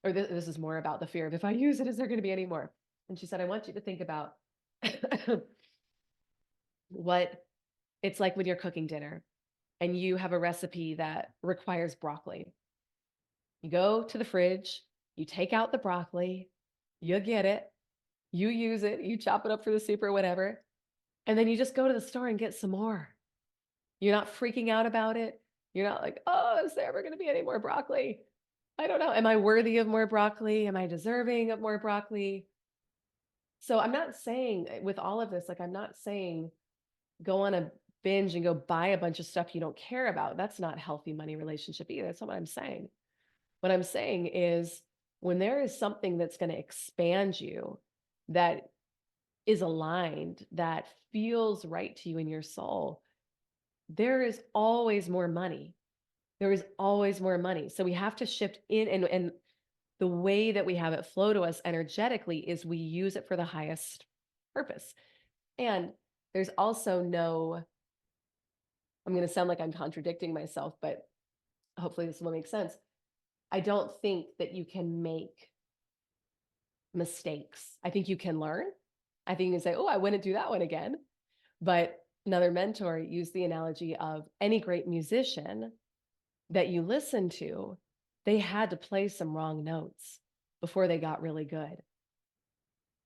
or this is more about the fear of if I use it, is there going to be any more? And she said, I want you to think about what it's like when you're cooking dinner and you have a recipe that requires broccoli. You go to the fridge, you take out the broccoli, you get it, you use it, you chop it up for the soup or whatever, and then you just go to the store and get some more. You're not freaking out about it. You're not like, oh, is there ever going to be any more broccoli? I don't know. Am I worthy of more broccoli? Am I deserving of more broccoli? So I'm not saying with all of this, like, I'm not saying go on a binge and go buy a bunch of stuff you don't care about. That's not a healthy money relationship either. That's not what I'm saying. What I'm saying is when there is something that's going to expand you, that is aligned, that feels right to you in your soul, there is always more money. There is always more money. So we have to shift in, and the way that we have it flow to us energetically is we use it for the highest purpose. And there's also no, I'm going to sound like I'm contradicting myself, but hopefully this will make sense. I don't think that you can make mistakes. I think you can learn. I think you can say, oh, I wouldn't do that one again. But another mentor used the analogy of any great musician that you listen to, they had to play some wrong notes before they got really good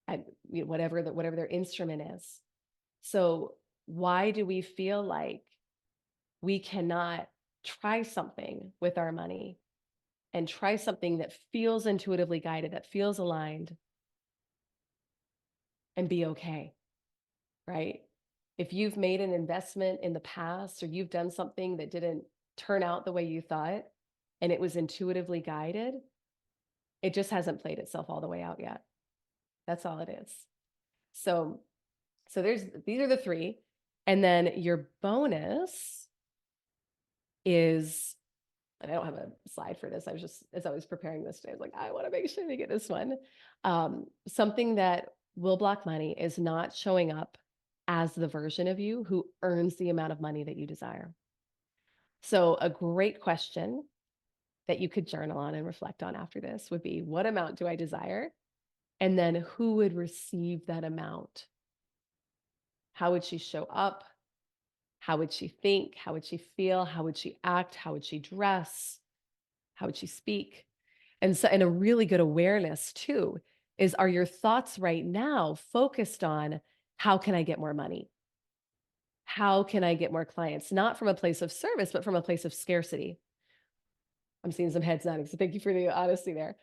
at whatever their instrument is. So why do we feel like we cannot try something with our money and try something that feels intuitively guided, that feels aligned, and be okay, right? If you've made an investment in the past or you've done something that didn't turn out the way you thought and it was intuitively guided, it just hasn't played itself all the way out yet. That's all it is. So these are the three. And then your bonus is, and I don't have a slide for this. I was just, as I was preparing this today, I was like, I want to make sure we get this one. Something that will block money is not showing up as the version of you who earns the amount of money that you desire. So a great question that you could journal on and reflect on after this would be, what amount do I desire? And then who would receive that amount? How would she show up? How would she think? How would she feel? How would she act? How would she dress? How would she speak? And so, and a really good awareness too is, are your thoughts right now focused on how can I get more money? How can I get more clients? Not from a place of service, but from a place of scarcity. I'm seeing some heads nodding, so thank you for the honesty there.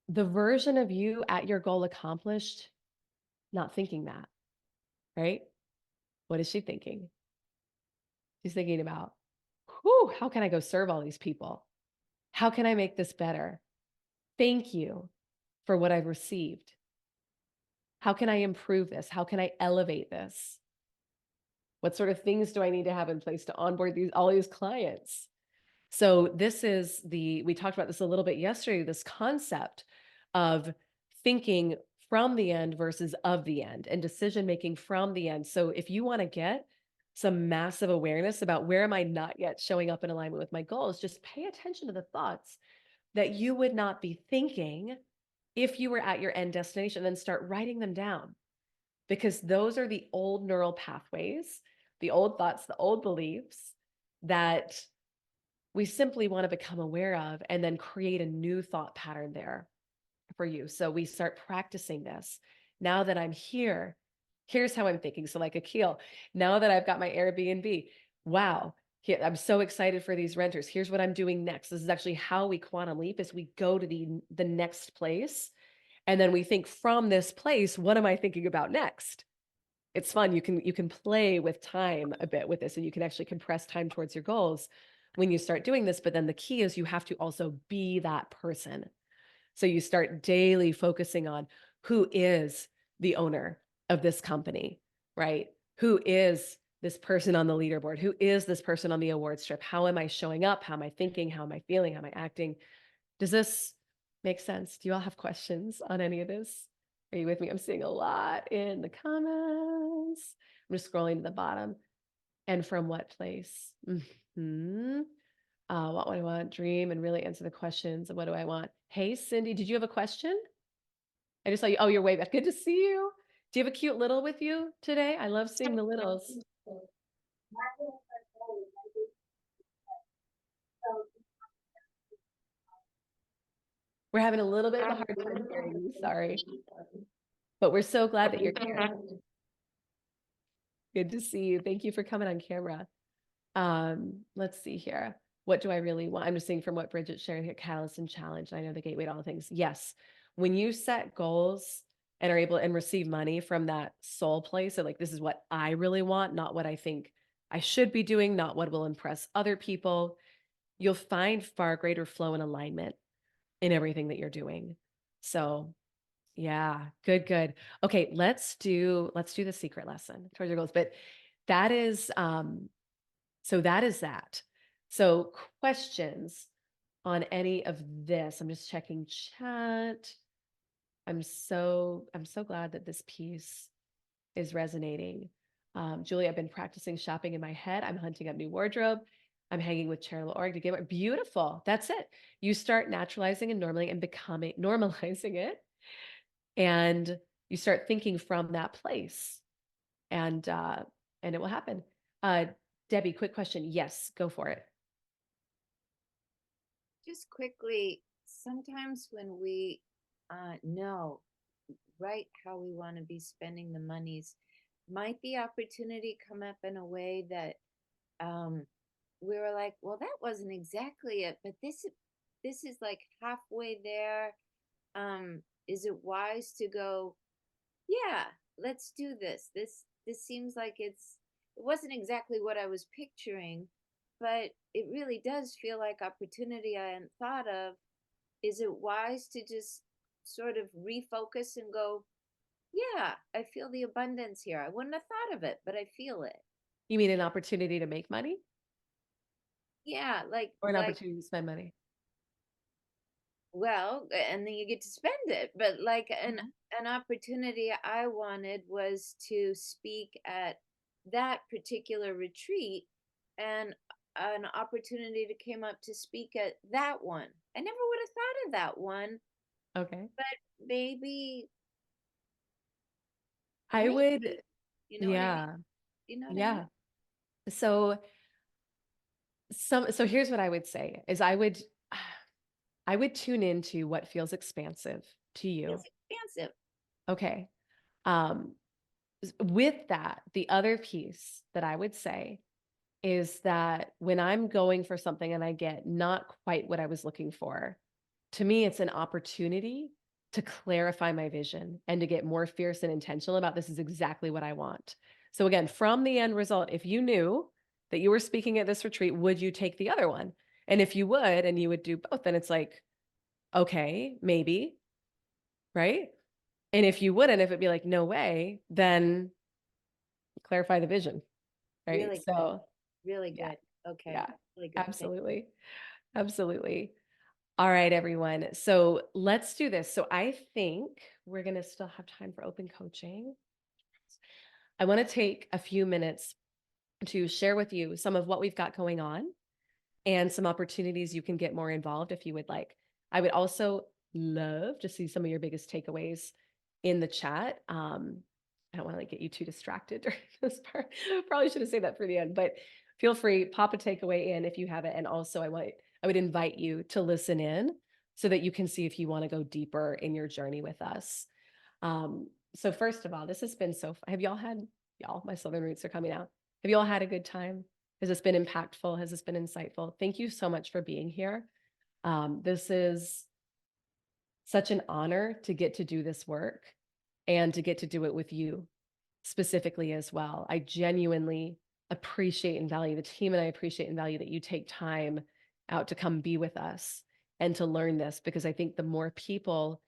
The version of you at your goal accomplished, not thinking that, right? What is she thinking? She's thinking about, whew, how can I go serve all these people? How can I make this better? Thank you for what I've received. How can I improve this? How can I elevate this? What sort of things do I need to have in place to onboard all these clients? So this is we talked about this a little bit yesterday, this concept of thinking from the end versus of the end, and decision making from the end. So if you want to get some massive awareness about where am I not yet showing up in alignment with my goals, just pay attention to the thoughts that you would not be thinking if you were at your end destination, and then start writing them down, because those are the old neural pathways, the old thoughts, the old beliefs that we simply want to become aware of, and then create a new thought pattern there for you. So we start practicing this. Now that I'm here, here's how I'm thinking. So like Akil, now that I've got my Airbnb, wow, I'm so excited for these renters. Here's what I'm doing next. This is actually how we quantum leap, is we go to the next place. And then we think from this place, what am I thinking about next? It's fun. You can play with time a bit with this, and you can actually compress time towards your goals when you start doing this. But then the key is you have to also be that person. So you start daily focusing on who is the owner of this company, right? Who is this person on the leaderboard? Who is this person on the award strip? How am I showing up? How am I thinking? How am I feeling? How am I acting? Does this make sense? Do you all have questions on any of this? Are you with me? I'm seeing a lot in the comments. I'm just scrolling to the bottom. And from what place? Mm-hmm. What would I want? Dream and really answer the questions of what do I want? Hey, Cindy, did you have a question? I just saw you. Oh, you're way back. Good to see you. Do you have a cute little with you today? I love seeing the littles. We're having a little bit of a hard time hearing you. Sorry. But we're so glad that you're here. Good to see you. Thank you for coming on camera. Let's see here. What do I really want? I'm just seeing from what Bridget's sharing here, catalyst and challenge. I know the gateway to all things. Yes. When you set goals and are able and receive money from that soul place, so like, this is what I really want, not what I think I should be doing, not what will impress other people, you'll find far greater flow and alignment in everything that you're doing. So yeah, good, good. Okay, let's do the secret lesson towards your goals. But that is so that is that. So questions on any of this. I'm just checking chat. I'm so glad that this piece is resonating. Julie, I've been practicing shopping in my head. I'm hunting up new wardrobe. I'm hanging with Charitable.org to get beautiful. That's it. You start naturalizing and normalizing it, and you start thinking from that place, and it will happen. Debbie, quick question. Yes, go for it. Just quickly, sometimes when we know right how we want to be spending the monies, might the opportunity come up in a way that we were like, well, that wasn't exactly it, but this is like halfway there. Is it wise to go, yeah, let's do this. This seems like it wasn't exactly what I was picturing, but it really does feel like opportunity I hadn't thought of. Is it wise to just sort of refocus and go, yeah, I feel the abundance here. I wouldn't have thought of it, but I feel it. You mean an opportunity to make money? Yeah, Or an opportunity to spend money? well, and then you get to spend it, but like an opportunity I wanted was to speak at that particular retreat, and an opportunity to came up to speak at that one. I never would have thought of that one, Okay. but maybe I would, you know what I mean? yeah, You know what I mean? yeah. So so here's what I would say is I would tune into what feels expansive to you. It's expansive. Okay. Um, with that, the other piece that I would say is that when I'm going for something and I get not quite what I was looking for, to me, it's an opportunity to clarify my vision and to get more fierce and intentional about this is exactly what I want. So again, from the end result, if you knew that you were speaking at this retreat, would you take the other one? And if you would, and you would do both, then it's like, okay, maybe, right? And if you wouldn't, if it'd be like, no way, then clarify the vision, right? Really good. So Really yeah, good. Okay. yeah, Really good. Thank absolutely. Absolutely. All right, everyone. So let's do this. So I think we're going to still have time for open coaching. I want to take a few minutes to share with you some of what we've got going on and some opportunities you can get more involved if you would like. I would also love to see some of your biggest takeaways in the chat. I don't want to like get you too distracted during this part. Probably should have saved that for the end, but feel free, pop a takeaway in if you have it. And also I would invite you to listen in so that you can see if you want to go deeper in your journey with us. So first of all, this has been have y'all, my Southern roots are coming out. Have you all had a good time? Has this been impactful? Has this been insightful? Thank you so much for being here. This is such an honor to get to do this work and to get to do it with you specifically as well. I genuinely appreciate and value the team, and I appreciate and value that you take time out to come be with us and to learn this, because I think the more people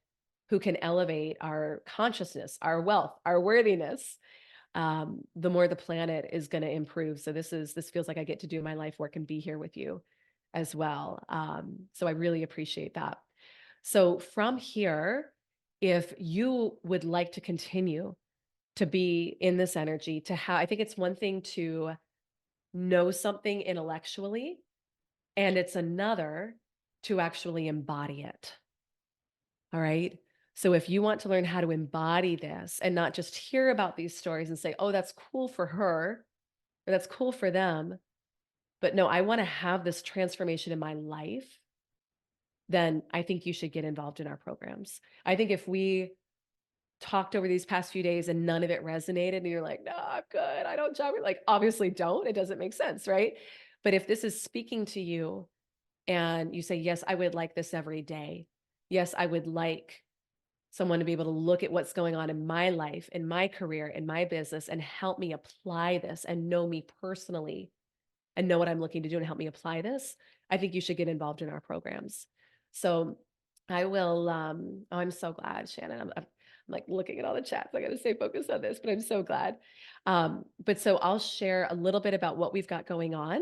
who can elevate our consciousness, our wealth, our worthiness, the more the planet is going to improve. So this feels like I get to do my life work and be here with you as well. So I really appreciate that. So from here, if you would like to continue to be in this energy, I think it's one thing to know something intellectually, and it's another to actually embody it. All right. So if you want to learn how to embody this and not just hear about these stories and say, oh, that's cool for her, or that's cool for them, but no, I want to have this transformation in my life, then I think you should get involved in our programs. I think if we talked over these past few days and none of it resonated and you're like, no, I'm good, I don't job, like obviously don't, it doesn't make sense, right? But if this is speaking to you and you say, yes, I would like this every day. Yes, I would like someone to be able to look at what's going on in my life, in my career, in my business, and help me apply this and know me personally and know what I'm looking to do and help me apply this, I think you should get involved in our programs. So I will, I'm so glad, Shannon. I'm like looking at all the chats. I got to stay focused on this, but I'm so glad. But so I'll share a little bit about what we've got going on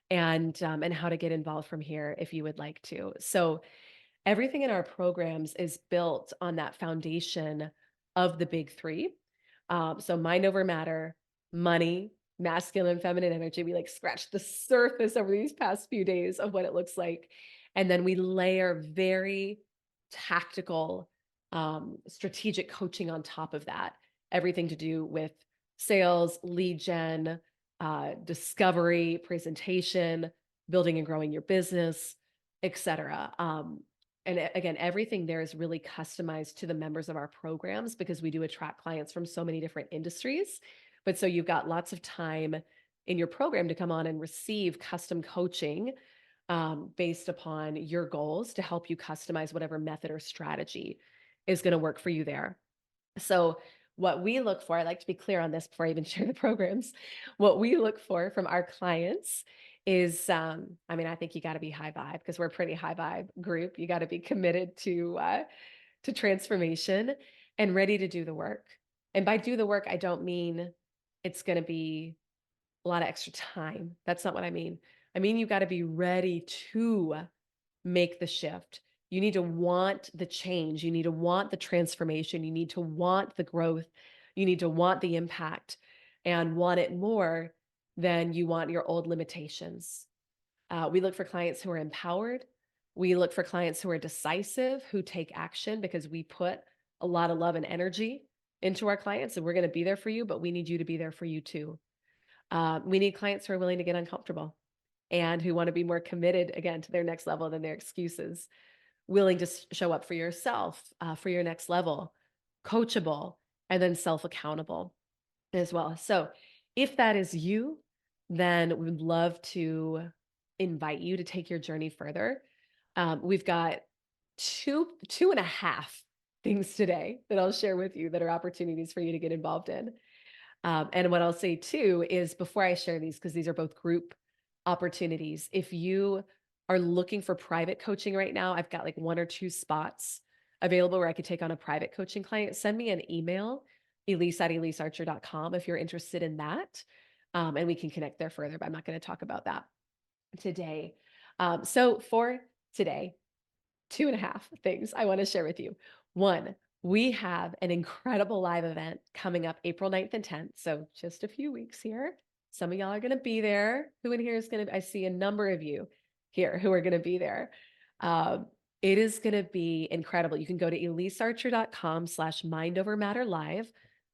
and how to get involved from here if you would like to. So everything in our programs is built on that foundation of the big three. So mind over matter, money, masculine, feminine energy. We like scratched the surface over these past few days of what it looks like. And then we layer very tactical, strategic coaching on top of that. Everything to do with sales, lead gen, discovery, presentation, building and growing your business, etc. And again, everything there is really customized to the members of our programs because we do attract clients from so many different industries. But so you've got lots of time in your program to come on and receive custom coaching based upon your goals to help you customize whatever method or strategy is going to work for you there. So what we look for, I like to be clear on this before I even share the programs. What we look for from our clients is, I mean, I think you got to be high vibe because we're a pretty high vibe group. You got to be committed to transformation and ready to do the work. And by do the work, I don't mean it's going to be a lot of extra time. That's not what I mean. I mean, you got to be ready to make the shift. You need to want the change. You need to want the transformation. You need to want the growth. You need to want the impact and want it more than you want your old limitations. We look for clients who are empowered. We look for clients who are decisive, who take action because we put a lot of love and energy into our clients, and we're going to be there for you, but we need you to be there for you too. We need clients who are willing to get uncomfortable and who want to be more committed again to their next level than their excuses, willing to show up for yourself, for your next level, coachable, and then self-accountable as well. So if that is you, then we would love to invite you to take your journey further. We've got two and a half things today that I'll share with you that are opportunities for you to get involved in. And what I'll say too is before I share these, because these are both group opportunities, if you are looking for private coaching right now, I've got like 1 or 2 spots available where I could take on a private coaching client. Send me an email, elise@elisearcher.com if you're interested in that. And we can connect there further, but I'm not going to talk about that today. So for today, 2.5 things I want to share with you. One, we have an incredible live event coming up April 9th and 10th. So just a few weeks here. Some of y'all are going to be there. Who in here is going to, I see a number of you here who are going to be there. It is going to be incredible. You can go to elisearcher.com/mindovermatterlive.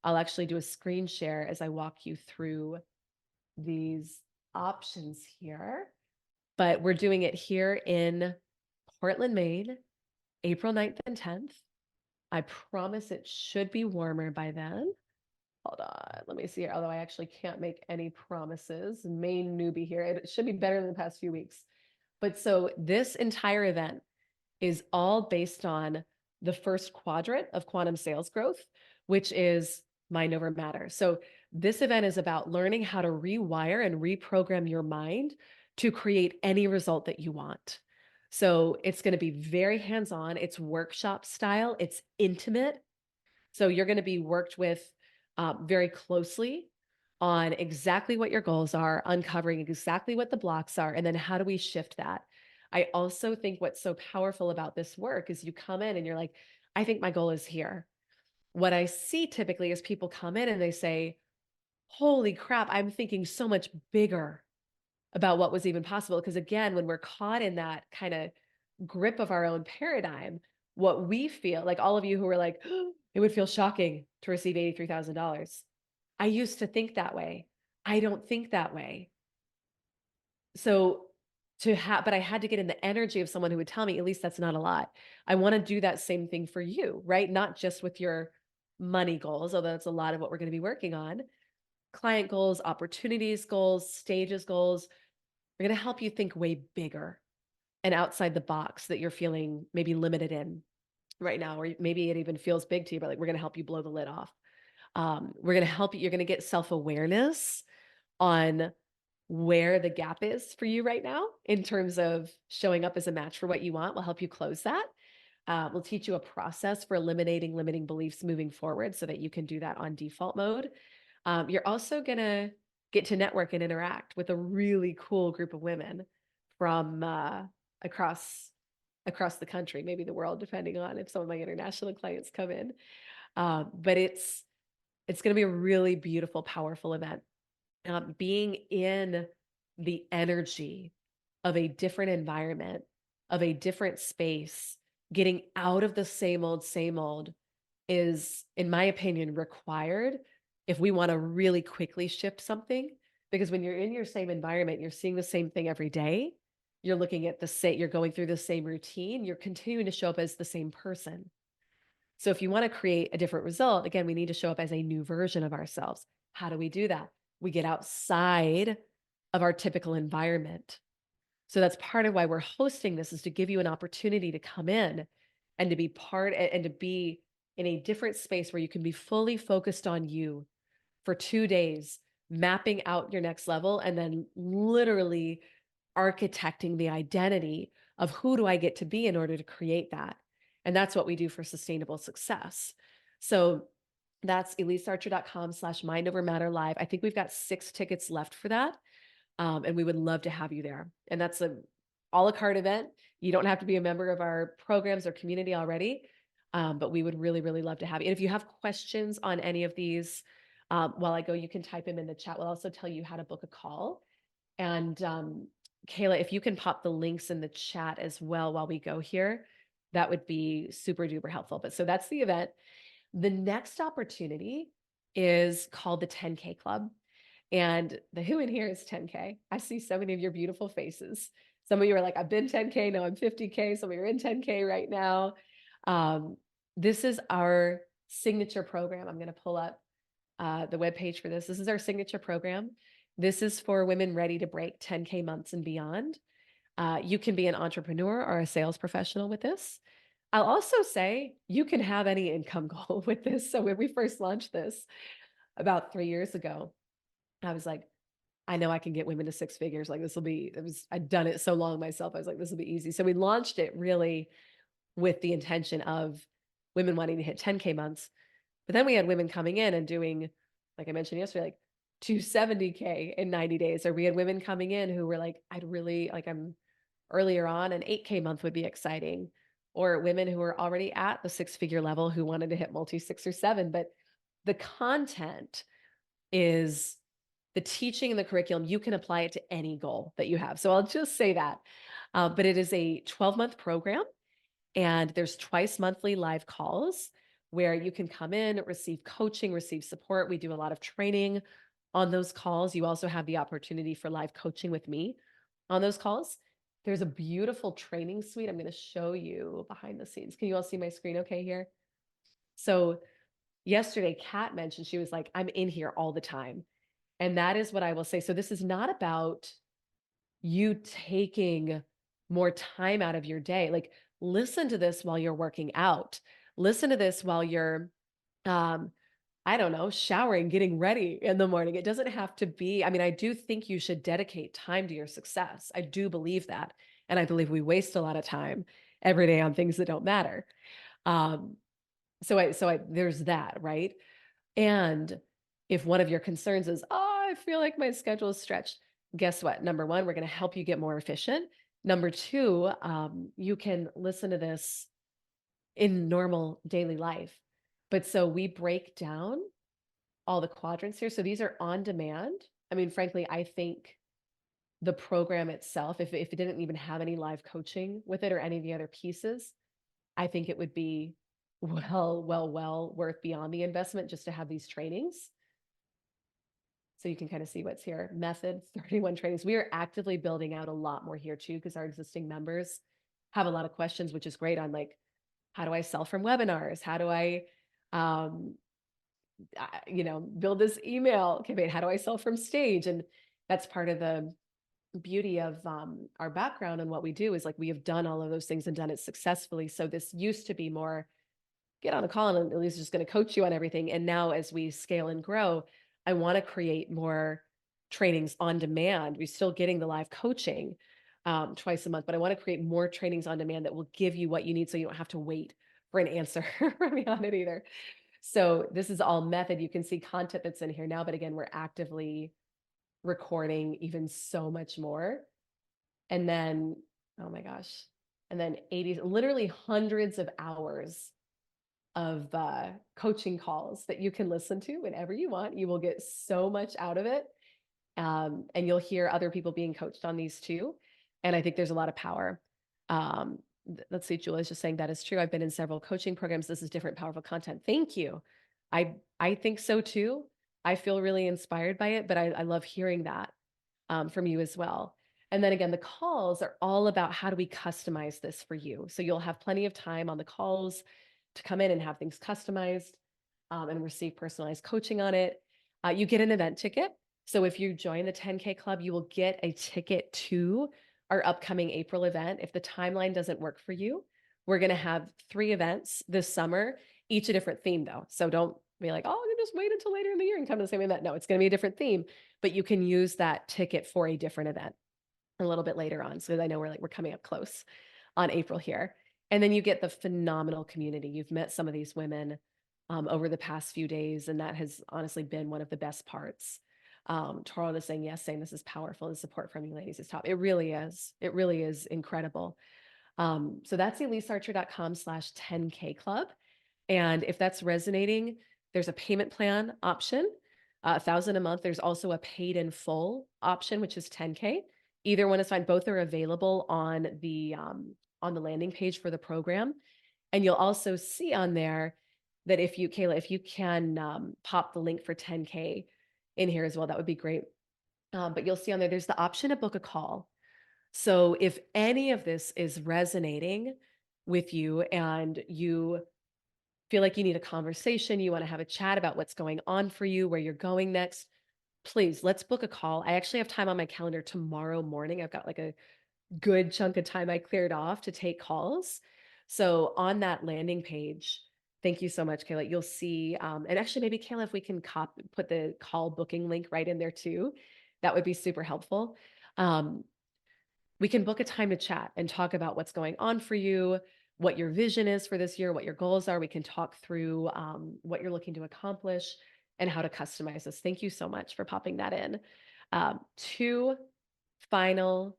I'll actually do a screen share as I walk you through these options here. But we're doing it here in Portland, Maine, April 9th and 10th. I promise it should be warmer by then. Hold on, let me see here. Although I actually can't make any promises. Maine newbie here. It should be better than the past few weeks. But so this entire event is all based on the first quadrant of quantum sales growth, which is mind over matter. So this event is about learning how to rewire and reprogram your mind to create any result that you want. So it's going to be very hands-on. It's workshop style. It's intimate. So you're going to be worked with very closely on exactly what your goals are, uncovering exactly what the blocks are, and then how do we shift that? I also think what's so powerful about this work is you come in and you're like, I think my goal is here. What I see typically is people come in and they say, holy crap, I'm thinking so much bigger about what was even possible. Because again, when we're caught in that kind of grip of our own paradigm, what we feel like all of you who were like, oh, it would feel shocking to receive $83,000. I used to think that way. I don't think that way. So but I had to get in the energy of someone who would tell me, at least that's not a lot. I want to do that same thing for you, right? Not just with your money goals, although that's a lot of what we're going to be working on. Client goals, opportunities goals, stages goals. We're going to help you think way bigger and outside the box that you're feeling maybe limited in right now, or maybe it even feels big to you, but like we're going to help you blow the lid off. We're going to help you. You're going to get self-awareness on where the gap is for you right now in terms of showing up as a match for what you want. We'll help you close that. We'll teach you a process for eliminating limiting beliefs moving forward so that you can do that on default mode. You're also going to get to network and interact with a really cool group of women from across the country, maybe the world, depending on if some of my international clients come in. But it's going to be a really beautiful, powerful event. Being in the energy of a different environment, of a different space, getting out of the same old is, in my opinion, required if we want to really quickly shift something. Because when you're in your same environment, you're seeing the same thing every day. You're looking at you're going through the same routine. You're continuing to show up as the same person. So if you want to create a different result, again, we need to show up as a new version of ourselves. How do we do that? We get outside of our typical environment. So that's part of why we're hosting this, is to give you an opportunity to come in and to be part and to be in a different space where you can be fully focused on you for 2 days, mapping out your next level, and then literally architecting the identity of who do I get to be in order to create that. And that's what we do for sustainable success. So that's elisearcher.com/mindovermatterlive. I think we've got 6 tickets left for that. And we would love to have you there. And that's a la carte event. You don't have to be a member of our programs or community already. But we would really, really love to have you. And if you have questions on any of these, while I go, you can type them in the chat. We'll also tell you how to book a call. And Kayla, if you can pop the links in the chat as well while we go here, that would be super duper helpful. But so that's the event. The next opportunity is called the 10K Club. And the who in here is 10K. I see so many of your beautiful faces. Some of you are like, I've been 10K, now I'm 50K. Some of you are in 10K right now. This is our signature program. I'm going to pull up the webpage for this. This is our signature program. This is for women ready to break 10K months and beyond. You can be an entrepreneur or a sales professional with this. I'll also say you can have any income goal with this. So when we first launched this about 3 years ago, I was like, I know I can get women to 6 figures. Like I'd done it so long myself. I was like, this will be easy. So we launched it really with the intention of women wanting to hit 10K months. But then we had women coming in and doing, like I mentioned yesterday, like 270K in 90 days. Or we had women coming in who were like, I'm earlier on, an 8K month would be exciting. or women who are already at the six-figure level who wanted to hit multi 6 or 7. But the content is the teaching and the curriculum. You can apply it to any goal that you have. So I'll just say that. But it is a 12-month program, and there's twice monthly live calls where you can come in, receive coaching, receive support. We do a lot of training on those calls. You also have the opportunity for live coaching with me on those calls. There's a beautiful training suite. I'm going to show you behind the scenes. Can you all see my screen okay here? So yesterday, Kat mentioned, she was like, I'm in here all the time. And that is what I will say. So this is not about you taking more time out of your day. Like, listen to this while you're working out. Listen to this while you're, I don't know, showering, getting ready in the morning. It doesn't have to be, I mean, I do think you should dedicate time to your success. I do believe that. And I believe we waste a lot of time every day on things that don't matter. Um, there's that, right? And if one of your concerns is, oh, I feel like my schedule is stretched, guess what? Number one, we're going to help you get more efficient. Number two, you can listen to this in normal daily life. But so we break down all the quadrants here. So these are on demand. I mean, frankly, I think the program itself, if it didn't even have any live coaching with it or any of the other pieces, I think it would be well worth beyond the investment just to have these trainings. So you can kind of see what's here. Method, 31 trainings. We are actively building out a lot more here too, because our existing members have a lot of questions, which is great on like, how do I sell from webinars? How do I, build this email campaign? How do I sell from stage? And that's part of the beauty of our background and what we do is like, we have done all of those things and done it successfully. So this used to be more, get on a call and Lisa's just going to coach you on everything. And now as we scale and grow, I want to create more trainings on demand. We're still getting the live coaching twice a month, but I want to create more trainings on demand that will give you what you need so you don't have to wait for an answer from me on it either. So this is all method. You can see content that's in here now, but again, we're actively recording even so much more. And then, oh my gosh, and then 80, literally hundreds of hours of coaching calls that you can listen to whenever you want. You will get so much out of it. And you'll hear other people being coached on these too. And I think there's a lot of power. Let's see, Julia's just saying that is true. I've been in several coaching programs. This is different, powerful content. Thank you. I think so too. I feel really inspired by it, but I love hearing that from you as well. And then again, the calls are all about how do we customize this for you? So you'll have plenty of time on the calls to come in and have things customized and receive personalized coaching on it. You get an event ticket. So if you join the 10K club, you will get a ticket to our upcoming April event. If the timeline doesn't work for you, we're going to have 3 events this summer, each a different theme though. So don't be like, oh, you just wait until later in the year and come to the same event. No, it's going to be a different theme, but you can use that ticket for a different event a little bit later on. So I know we're coming up close on April here. And then you get the phenomenal community. You've met some of these women over the past few days, and that has honestly been one of the best parts. Charlotte is saying, yes, saying this is powerful. The support from you ladies is top. It really is. It really is incredible. So that's elisearcher.com/10K club. And if that's resonating, there's a payment plan option, $1,000 a month. There's also a paid in full option, which is 10K. Either one is fine. Both are available on the landing page for the program. And you'll also see on there that if you, Kayla, if you can pop the link for 10K in here as well, that would be great. But you'll see on there, there's the option to book a call. So if any of this is resonating with you and you feel like you need a conversation, you want to have a chat about what's going on for you, where you're going next, please, let's book a call. I actually have time on my calendar tomorrow morning. I've got like a good chunk of time I cleared off to take calls. So on that landing page, thank you so much, Kayla. You'll see, and actually maybe Kayla, if we can put the call booking link right in there too, that would be super helpful. We can book a time to chat and talk about what's going on for you, what your vision is for this year, what your goals are. We can talk through what you're looking to accomplish and how to customize this. Thank you so much for popping that in. Two final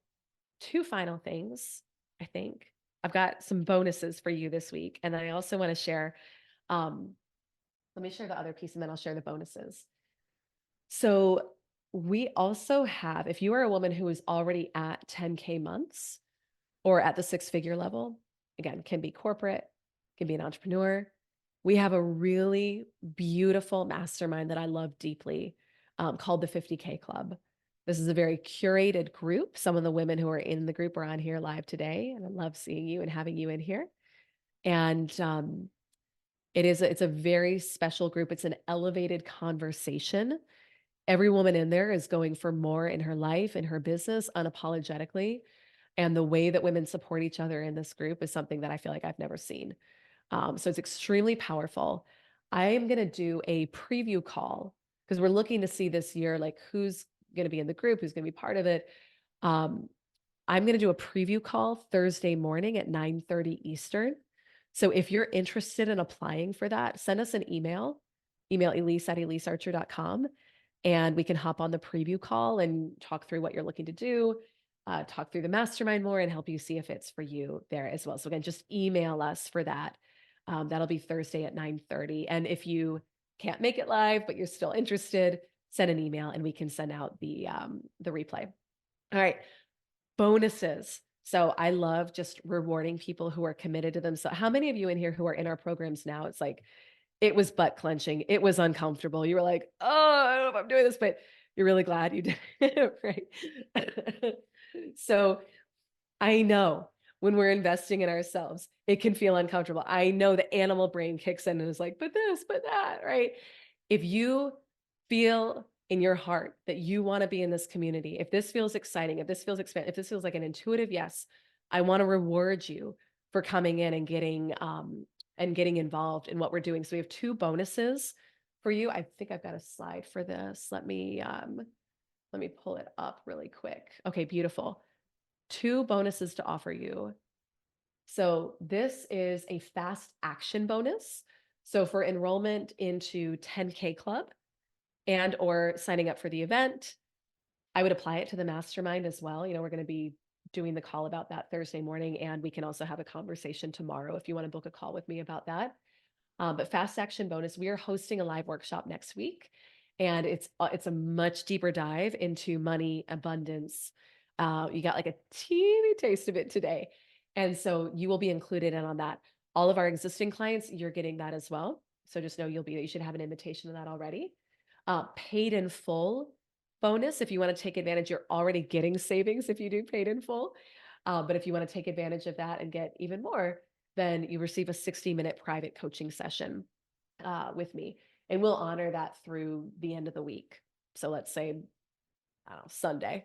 things, I think. I've got some bonuses for you this week. And I also want to share, let me share the other piece and then I'll share the bonuses. So we also have, if you are a woman who is already at 10K months or at the six-figure level, again, can be corporate, can be an entrepreneur. We have a really beautiful mastermind that I love deeply called the 50K Club. This is a very curated group. Some of the women who are in the group are on here live today, and I love seeing you and having you in here. And it's a very special group. It's an elevated conversation. Every woman in there is going for more in her life, in her business, unapologetically. And the way that women support each other in this group is something that I feel like I've never seen. So it's extremely powerful. I am going to do a preview call because we're looking to see this year, like who's going to be in the group, who's going to be part of it. I'm going to do a preview call Thursday morning at 9:30 Eastern. So if you're interested in applying for that, send us an email Elise@elisearcher.com, and we can hop on the preview call and talk through what you're looking to do, talk through the mastermind more and help you see if it's for you there as well. So again, just email us for that. That'll be Thursday at 9:30. And if you can't make it live, but you're still interested, send an email and we can send out the replay. All right. Bonuses. So I love just rewarding people who are committed to them. So how many of you in here who are in our programs now, it's like, it was butt clenching. It was uncomfortable. You were like, oh, I don't know if I'm doing this, but you're really glad you did it, right? So I know when we're investing in ourselves, it can feel uncomfortable. I know the animal brain kicks in and is like, but this, but that, right? If you feel in your heart that you want to be in this community, if this feels exciting, if this feels if this feels like an intuitive yes, I want to reward you for coming in and getting involved in what we're doing. So we have two bonuses for you. I think I've got a slide for this. Let me pull it up really quick. Okay, beautiful. Two bonuses to offer you. So this is a fast action bonus. So for enrollment into 10K Club and or signing up for the event, I would apply it to the mastermind as well. You know, we're going to be doing the call about that Thursday morning, and we can also have a conversation tomorrow if you want to book a call with me about that. But fast action bonus, we are hosting a live workshop next week, and it's a much deeper dive into money abundance. You got like a teeny taste of it today, and so you will be included in on that. All of our existing clients, you're getting that as well. So just know you should have an invitation to that already. Paid in full bonus, if you want to take advantage, you're already getting savings if you do paid in full. But if you want to take advantage of that and get even more, then you receive a 60-minute private coaching session with me. And we'll honor that through the end of the week. So let's say, I don't know, Sunday,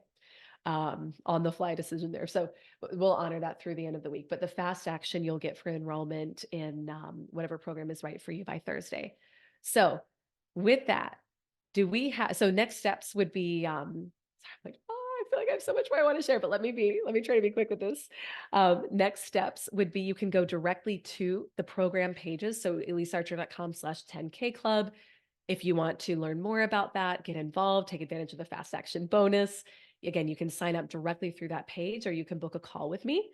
on the fly decision there. So we'll honor that through the end of the week. But the fast action you'll get for enrollment in whatever program is right for you by Thursday. So with that, so next steps would be, like, oh, I feel like I have so much more I want to share, but let me try to be quick with this. Next steps would be, you can go directly to the program pages. So elisearcher.com/10K Club. If you want to learn more about that, get involved, take advantage of the fast action bonus. Again, you can sign up directly through that page, or you can book a call with me.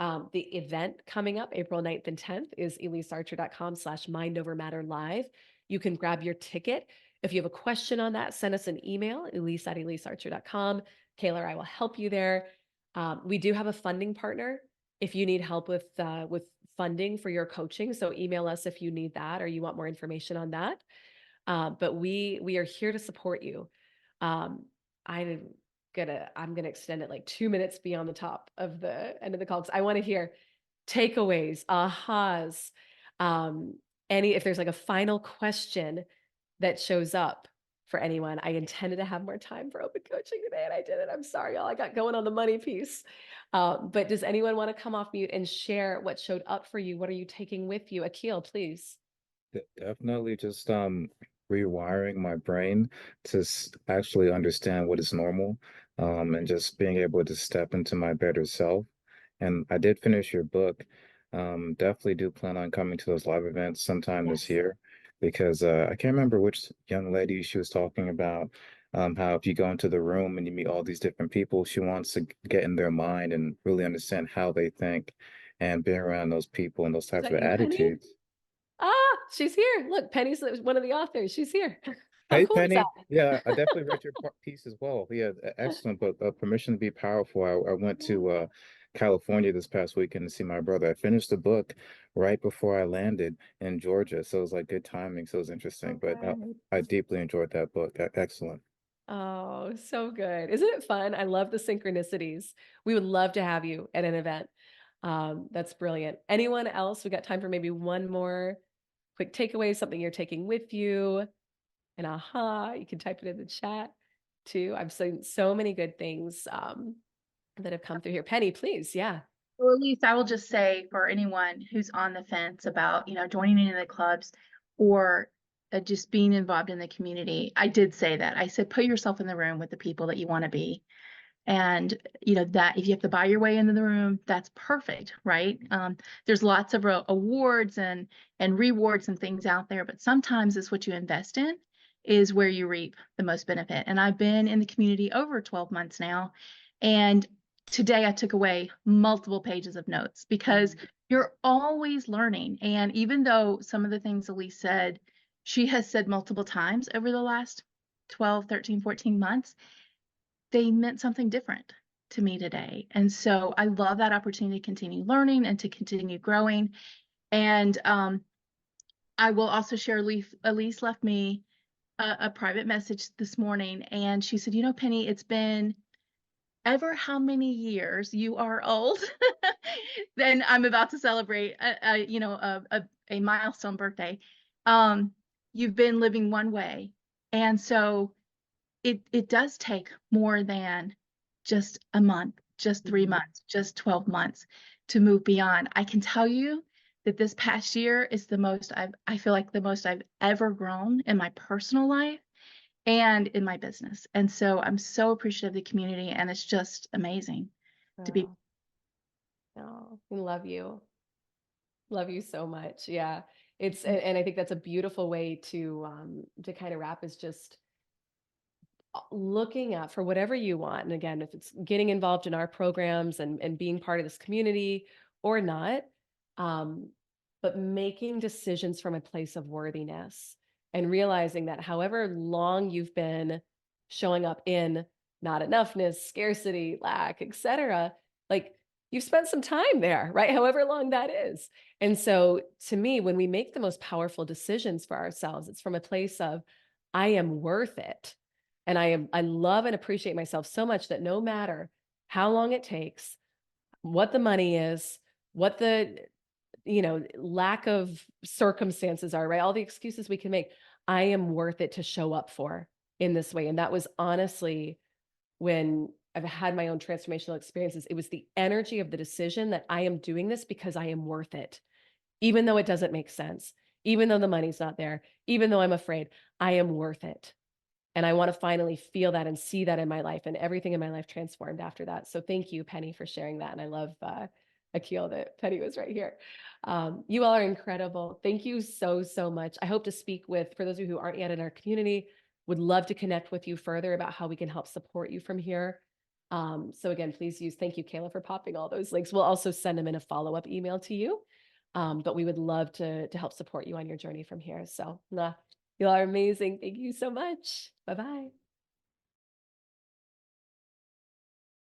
The event coming up April 9th and 10th is elisearcher.com/mindovermatter live. You can grab your ticket. If you have a question on that, send us an email, elise@elisearcher.com. Kayla or I will help you there. We do have a funding partner if you need help with funding for your coaching. So email us if you need that or you want more information on that. But we are here to support you. I'm gonna extend it like 2 minutes beyond the top of the end of the call, because I want to hear takeaways, ahas, if there's like a final question that shows up for anyone. I intended to have more time for open coaching today, and I didn't. I'm sorry, y'all. I got going on the money piece. But does anyone want to come off mute and share what showed up for you? What are you taking with you? Akil, please. Definitely just rewiring my brain to actually understand what is normal, and just being able to step into my better self. And I did finish your book. Definitely do plan on coming to those live events sometime this year, because I can't remember which young lady she was talking about, how if you go into the room and you meet all these different people, she wants to get in their mind and really understand how they think. and being around those people and those Is types that of you, Penny? attitudes. Ah, she's here. Look, Penny's one of the authors. She's here. How Hey, cool is that? Penny. Yeah, I definitely read your piece as well. Yeah, excellent book. Permission to Be Powerful. I went to California this past weekend to see my brother. I finished the book right before I landed in Georgia, so it was like good timing. So it was interesting. But Okay. I deeply enjoyed that book. Excellent. Oh, so good. Isn't it fun? I love the synchronicities. We would love to have you at an event. That's brilliant. Anyone else? We got time for maybe one more quick takeaway, something you're taking with you. And aha, you can type it in the chat too. I've seen so many good things that have come through here. Penny, please. Yeah. Well, at least I will just say for anyone who's on the fence about, joining any of the clubs or just being involved in the community, I did say that. I said, put yourself in the room with the people that you want to be. And, that if you have to buy your way into the room, that's perfect, right? There's lots of awards and rewards and things out there, but sometimes it's what you invest in is where you reap the most benefit. And I've been in the community over 12 months now. And today I took away multiple pages of notes because you're always learning. And even though some of the things Elise said, she has said multiple times over the last 12, 13, 14 months, they meant something different to me today. And so I love that opportunity to continue learning and to continue growing. And I will also share, Elise left me a private message this morning, and she said, Penny, it's been ever how many years you are old. Then I'm about to celebrate a milestone birthday. You've been living one way. And so it does take more than just a month, just 3 months, just 12 months to move beyond. I can tell you that this past year is I feel like the most I've ever grown in my personal life and in my business. And so I'm so appreciative of the community, and it's just amazing to be. Oh, we love you. Love you so much. Yeah. And I think that's a beautiful way to kind of wrap is just looking at for whatever you want. And again, if it's getting involved in our programs and being part of this community or not, but making decisions from a place of worthiness and realizing that however long you've been showing up in not enoughness, scarcity, lack, etc., like you've spent some time there, right? However long that is. And so to me, when we make the most powerful decisions for ourselves, it's from a place of, I am worth it. And I love and appreciate myself so much that no matter how long it takes, what the money is, what the lack of circumstances are, right? All the excuses we can make, I am worth it to show up for in this way. And that was honestly when I've had my own transformational experiences, it was the energy of the decision that I am doing this because I am worth it. Even though it doesn't make sense, even though the money's not there, even though I'm afraid, I am worth it. And I want to finally feel that and see that in my life, and everything in my life transformed after that. So thank you, Penny, for sharing that. And I love Akil that Penny was right here. You all are incredible. Thank you so, so much. I hope to speak with, for those of you who aren't yet in our community, would love to connect with you further about how we can help support you from here. So again, please thank you, Kayla, for popping all those links. We'll also send them in a follow-up email to you. But we would love to help support you on your journey from here. So you all are amazing. Thank you so much. Bye-bye.